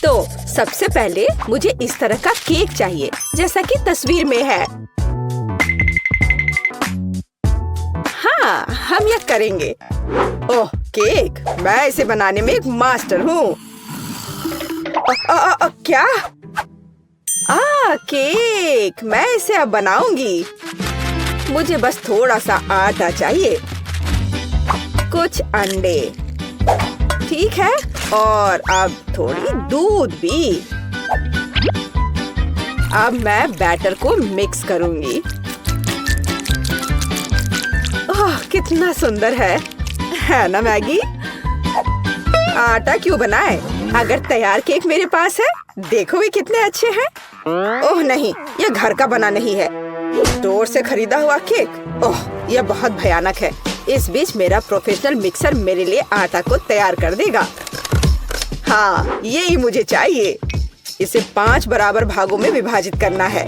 तो सबसे पहले मुझे इस तरह का केक चाहिए, जैसा कि तस्वीर में है। हाँ, हम यह करेंगे। ओह, केक! मैं इसे बनाने में एक मास्टर हूँ। क्या? केक! मैं इसे अब बनाऊंगी। मुझे बस थोड़ा सा आटा चाहिए, कुछ अंडे, ठीक है, और अब थोड़ी दूध भी। अब मैं बैटर को मिक्स करूंगी। ओह, कितना सुंदर है ना मैगी? आटा क्यों बनाए अगर तैयार केक मेरे पास है? देखो वे कितने अच्छे हैं। ओह नहीं, यह घर का बना नहीं है, स्टोर से खरीदा हुआ केक। ओह, यह बहुत भयानक है। इस बीच मेरा प्रोफेशनल मिक्सर मेरे लिए आटा को तैयार कर देगा। हाँ, यही मुझे चाहिए। इसे 5 बराबर भागों में विभाजित करना है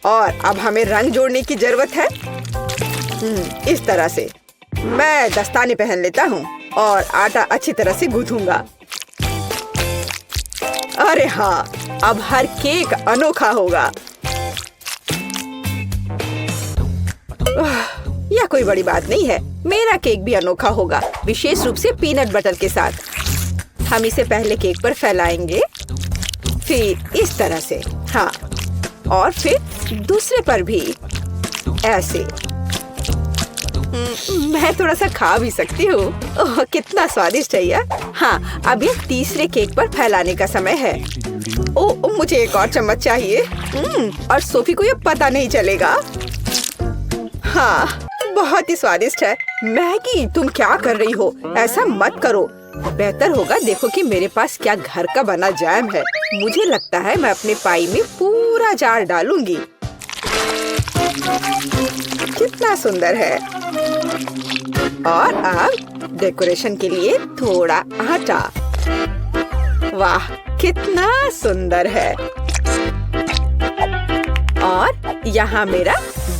और अब हमें रंग जोड़ने की जरूरत है। इस तरह से मैं दस्ताने पहन लेता हूँ और आटा अच्छी तरह से गूंथूंगा। अरे हाँ, अब हर केक अनोखा होगा। यह कोई बड़ी बात नहीं है, मेरा केक भी अनोखा होगा, विशेष रूप से पीनट बटर के साथ। हम इसे पहले केक पर फैलाएंगे, फिर इस तरह से, हाँ, और फिर दूसरे पर भी ऐसे। मैं थोड़ा सा खा भी सकती हूँ। ओह, कितना स्वादिष्ट है यह। हाँ, अब ये तीसरे केक पर फैलाने का समय है। ओह, मुझे एक और चम्मच चाहिए। और सोफी को ये पता नहीं चलेगा। हाँ, बहुत ही स्वादिष्ट है। मैगी, तुम क्या कर रही हो? ऐसा मत करो। बेहतर होगा देखो कि मेरे पास क्या घर का बना जैम है। मुझे लगता है मैं अपने पाई में पूरा जार डालूंगी। कितना सुंदर है। और अब डेकोरेशन के लिए थोड़ा आटा। वाह, कितना सुंदर है। और यहाँ मेरा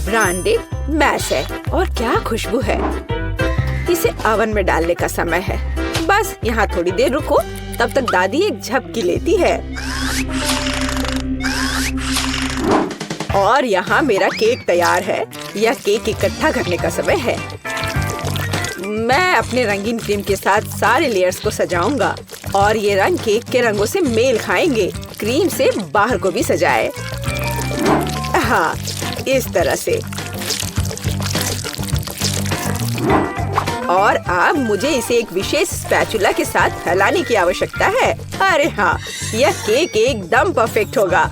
ब्रांडेड मैश है और क्या खुशबू है। इसे ओवन में डालने का समय है। बस यहाँ थोड़ी देर रुको, तब तक दादी एक झपकी लेती है। और यहाँ मेरा केक तैयार है। यह केक इकट्ठा करने का समय है। मैं अपने रंगीन क्रीम के साथ सारे लेयर्स को सजाऊंगा और ये रंग केक के रंगों से मेल खाएंगे। क्रीम से बाहर को भी सजाए। हाँ, इस तरह से। और अब मुझे इसे एक विशेष स्पैचुला के साथ फैलाने की आवश्यकता है। अरे हाँ, यह केक एकदम परफेक्ट होगा।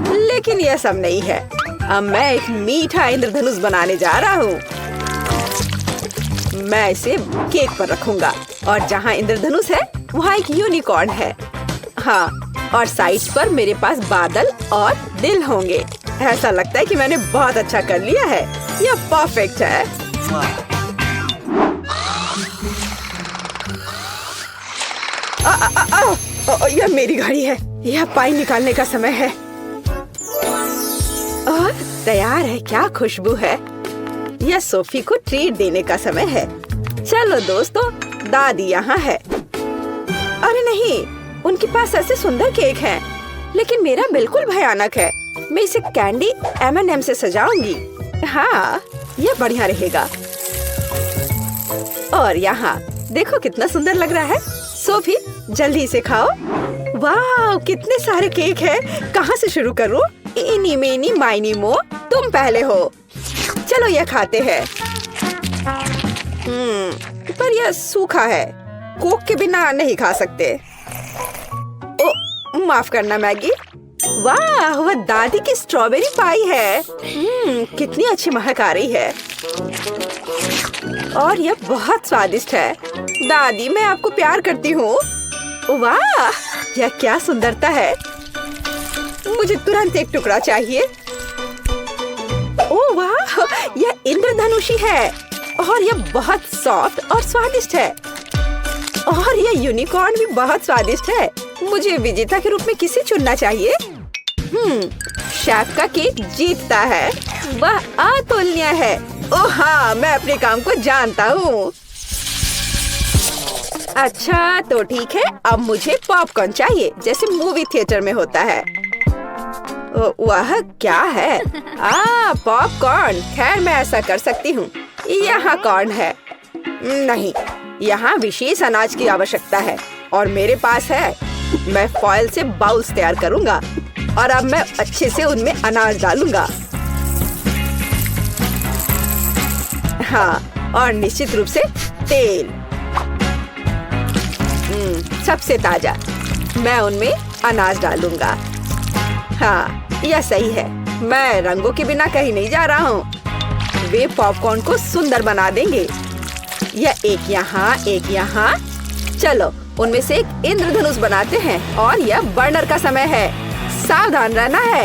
लेकिन यह सब नहीं है। अब मैं एक मीठा इंद्रधनुष बनाने जा रहा हूँ। मैं इसे केक पर रखूंगा और जहाँ इंद्रधनुष है वहाँ एक यूनिकॉर्न है। हाँ, और साइड्स पर मेरे पास बादल और दिल होंगे। ऐसा लगता है कि मैंने बहुत अच्छा कर लिया है। यह परफेक्ट है। यह मेरी घड़ी है। यह पाई निकालने का समय है। और तैयार है। क्या खुशबू है। यह सोफी को ट्रीट देने का समय है। चलो दोस्तों, दादी यहाँ है। अरे नहीं, उनके पास ऐसे सुंदर केक हैं, लेकिन मेरा बिल्कुल भयानक है। मैं इसे कैंडी M&M से सजाऊंगी। हाँ, यह बढ़िया रहेगा। और यहाँ देखो कितना सुंदर लग रहा है। सोफी, जल्दी इसे खाओ। वाह, कितने सारे केक हैं। कहाँ से शुरू करूँ? एनी मेनी माइनी मो, तुम पहले हो। चलो यह खाते हैं। पर यह सूखा है। कोक के बिना नहीं खा सकते। ओ, माफ करना मैगी। वाह, वह दादी की स्ट्रॉबेरी पाई है। कितनी अच्छी महक आ रही है। और यह बहुत स्वादिष्ट है। दादी, मैं आपको प्यार करती हूँ। वाह, यह क्या सुंदरता है। मुझे तुरंत एक टुकड़ा चाहिए। ओह वाह, यह इंद्रधनुषी है और यह बहुत सॉफ्ट और स्वादिष्ट है। और यह यूनिकॉर्न भी बहुत स्वादिष्ट है। मुझे विजेता के रूप में किसे चुनना चाहिए? शेफ का केक जीतता है। वह अतुलनीय है। ओह हाँ, मैं अपने काम को जानता हूँ। अच्छा तो ठीक है, अब मुझे पॉपकॉर्न चाहिए, जैसे मूवी थिएटर में होता है। वह क्या है? पॉपकॉर्न। खैर, मैं ऐसा कर सकती हूँ। यहाँ कॉर्न है। नहीं, यहाँ विशेष अनाज की आवश्यकता है और मेरे पास है। मैं फॉइल से बाउल्स तैयार करूँगा और अब मैं अच्छे से उनमें अनाज डालूंगा। हाँ, और निश्चित रूप से तेल। सबसे ताजा। मैं उनमें अनाज डालूंगा। हाँ, यह सही है। मैं रंगों के बिना कहीं नहीं जा रहा हूँ। वे पॉपकॉर्न को सुंदर बना देंगे। यह एक यहाँ, एक यहाँ। चलो उनमें से एक इंद्रधनुष बनाते हैं और यह बर्नर का समय है। सावधान रहना है।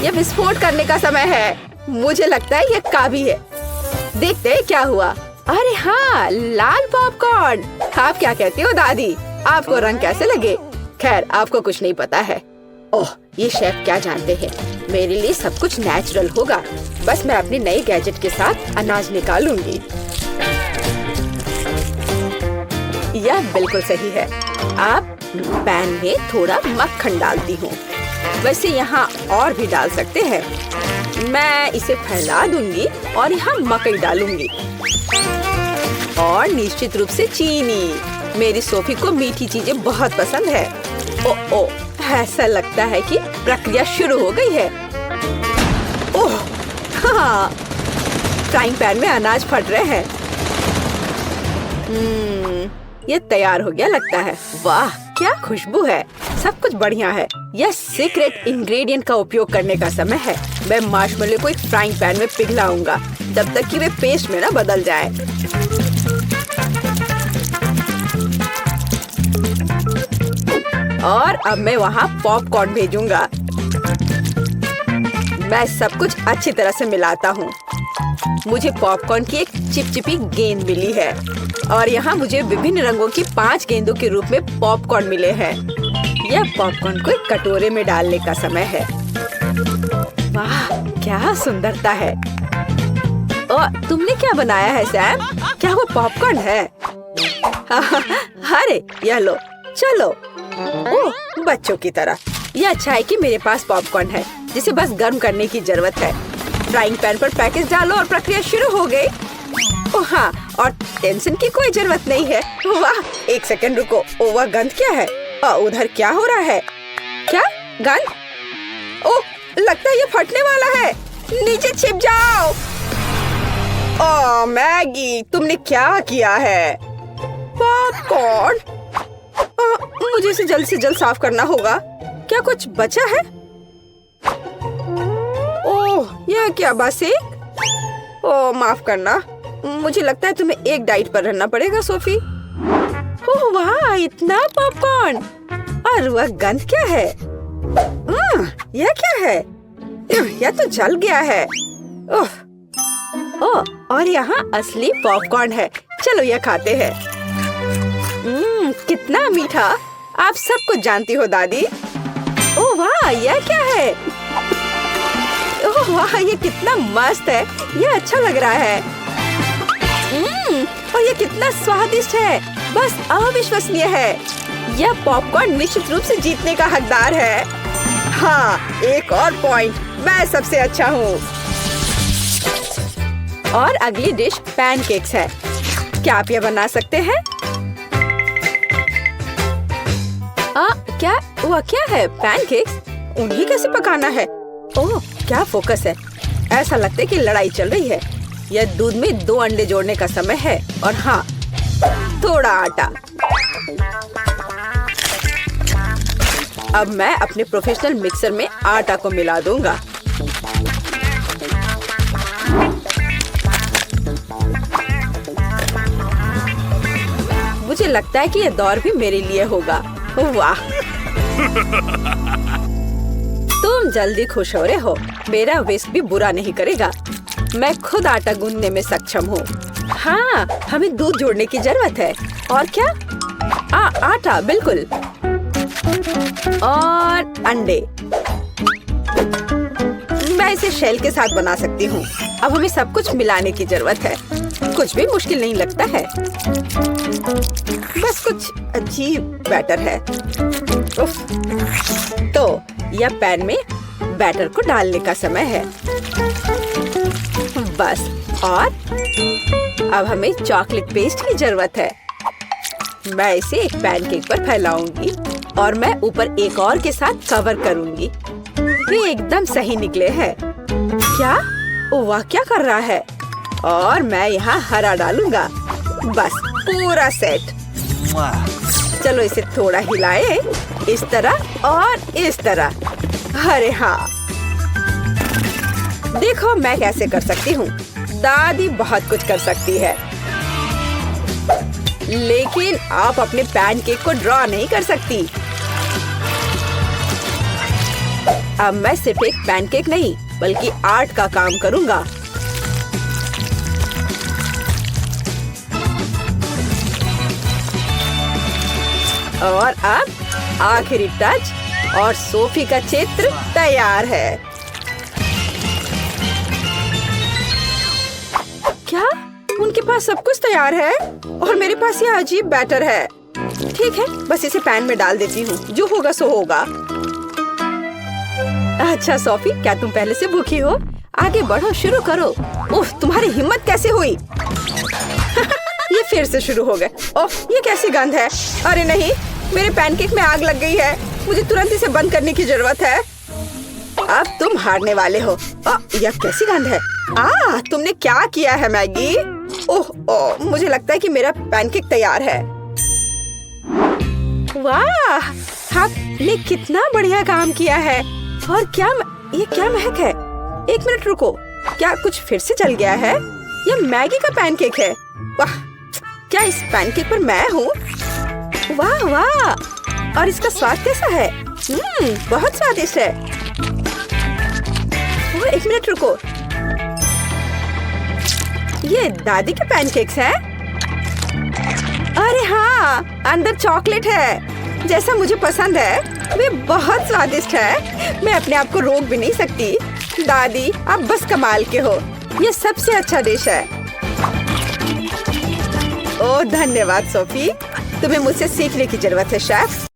यह विस्फोट करने का समय है। मुझे लगता है यह काफी है। देखते हैं क्या हुआ। अरे हाँ, लाल पॉपकॉर्न। आप क्या कहती हो दादी? आपको रंग कैसे लगे? खैर, आपको कुछ नहीं पता है। ओह, ये शेफ क्या जानते हैं। मेरे लिए सब कुछ नेचुरल होगा। बस मैं अपनी नई गैजेट के साथ अनाज निकालूंगी। यह बिल्कुल सही है। आप पैन में थोड़ा मक्खन डालती हूँ। वैसे यहाँ और भी डाल सकते हैं। मैं इसे फैला दूंगी और यहाँ मकई डालूंगी और निश्चित रूप से चीनी। मेरी सोफी को मीठी चीजें बहुत पसंद है। ओ, ऐसा लगता है कि प्रक्रिया शुरू हो गई है। ओह, हाँ, फ्राइंग पैन में अनाज फट रहे हैं। ये तैयार हो गया लगता है। वाह, क्या खुशबू है। सब कुछ बढ़िया है। यह सीक्रेट इंग्रेडिएंट का उपयोग करने का समय है। मैं मार्शमेलो को एक फ्राइंग पैन में पिघलाऊंगा जब तक कि वे पेस्ट में ना बदल जाए। और अब मैं वहाँ पॉपकॉर्न भेजूंगा। मैं सब कुछ अच्छी तरह से मिलाता हूँ। मुझे पॉपकॉर्न की एक चिपचिपी गेंद मिली है और यहाँ मुझे विभिन्न रंगों की 5 गेंदों के रूप में पॉपकॉर्न मिले हैं। यह पॉपकॉर्न को एक कटोरे में डालने का समय है। वाह, क्या सुंदरता है। और तुमने क्या बनाया है सैम? क्या वो पॉपकॉर्न है? अरे यह लो, चलो। ओह, बच्चों की तरह। यह अच्छा है कि मेरे पास पॉपकॉर्न है जिसे बस गर्म करने की जरूरत है। फ्राइंग पैन पर पैकेज डालो और प्रक्रिया शुरू हो गई। ओह हाँ, और टेंशन की कोई जरूरत नहीं है। वाह, एक सेकंड रुको। ओह, वह गंध क्या है? उधर क्या हो रहा है? क्या गंध? ओह, लगता है ये फटने वाला है। नीचे छिप जाओ। ओह मैगी, तुमने क्या किया है? पॉपकॉर्न। मुझे इसे जल्द से जल्द साफ करना होगा। क्या कुछ बचा है? ओह, यह क्या बासी? ओह, माफ करना। मुझे लगता है तुम्हें एक डाइट पर रहना पड़ेगा सोफी। ओह वाह, इतना पॉपकॉर्न। और वह गंध क्या है? यह क्या है? यह तो जल गया है। ओह, और यहाँ असली पॉपकॉर्न है। चलो यह खाते हैं। कितना मीठा। आप सब कुछ जानती हो दादी। ओह वाह, यह क्या है? ओह वाह, ये कितना मस्त है। यह अच्छा लग रहा है। और ये कितना स्वादिष्ट है। बस अविश्वसनीय है। यह पॉपकॉर्न निश्चित रूप से जीतने का हकदार है। हाँ, एक और पॉइंट। मैं सबसे अच्छा हूँ। और अगली डिश पैनकेक्स है। क्या आप यह बना सकते हैं? क्या वह क्या है? पैनकेक्स? उन्हें कैसे पकाना है? ओह, क्या फोकस है। ऐसा लगता है कि लड़ाई चल रही है। यह दूध में 2 अंडे जोड़ने का समय है और हाँ, थोड़ा आटा। अब मैं अपने प्रोफेशनल मिक्सर में आटा को मिला दूंगा। मुझे लगता है कि यह दौर भी मेरे लिए होगा। वाह, तुम जल्दी खुश हो रहे हो। मेरा विस्क भी बुरा नहीं करेगा। मैं खुद आटा गूंदने में सक्षम हूँ। हाँ, हमें दूध जोड़ने की जरूरत है। और क्या? आटा, बिल्कुल। और अंडे। मैं इसे शेल के साथ बना सकती हूँ। अब हमें सब कुछ मिलाने की जरूरत है। कुछ भी मुश्किल नहीं लगता है। बस कुछ अजीब बैटर है। उफ। तो यह पैन में बैटर को डालने का समय है। बस, और अब हमें चॉकलेट पेस्ट की जरूरत है। मैं इसे एक पैनकेक पर फैलाऊंगी और मैं ऊपर एक और के साथ कवर करूंगी। ये एकदम सही निकले हैं। क्या? वह क्या कर रहा है? और मैं यहाँ हरा डालूंगा। बस, पूरा सेट। चलो इसे थोड़ा हिलाएं। इस तरह और इस तरह। अरे हाँ, देखो मैं कैसे कर सकती हूँ। दादी बहुत कुछ कर सकती है, लेकिन आप अपने पैनकेक को ड्रॉ नहीं कर सकती। अब मैं सिर्फ एक पैनकेक नहीं बल्कि आर्ट का काम करूँगा। और अब आखिरी टच और सोफी का चित्र तैयार है। क्या उनके पास सब कुछ तैयार है और मेरे पास ये अजीब बैटर है। ठीक है, बस इसे पैन में डाल देती हूँ, जो होगा सो होगा। अच्छा सोफी, क्या तुम पहले से भूखी हो? आगे बढ़ो, शुरू करो। उफ, तुम्हारी हिम्मत कैसे हुई? ये फिर से शुरू हो गए। ओह, ये कैसी गंध है? अरे नहीं, मेरे पैनकेक में आग लग गई है। मुझे तुरंत इसे बंद करने की जरूरत है। अब तुम हारने वाले हो। यह कैसी गंध है? तुमने क्या किया है मैगी? ओह, मुझे लगता है कि मेरा पैनकेक तैयार है। वाह, आपने कितना बढ़िया काम किया है। और ये क्या महक है? एक मिनट रुको, क्या कुछ फिर से जल गया है? यह मैगी का पैनकेक है। वाह, क्या इस पैनकेक पर मैं हूँ? वाह वाह, और इसका स्वाद कैसा है? बहुत स्वादिष्ट है। एक मिनट रुको, ये दादी के पैनकेक्स हैं? अरे हाँ, अंदर चॉकलेट है, जैसा मुझे पसंद है। वे बहुत स्वादिष्ट है, मैं अपने आप को रोक भी नहीं सकती। दादी, आप बस कमाल के हो। ये सबसे अच्छा डिश है। ओह धन्यवाद सोफी, तुम्हें मुझसे सीखने की जरूरत है शेफ।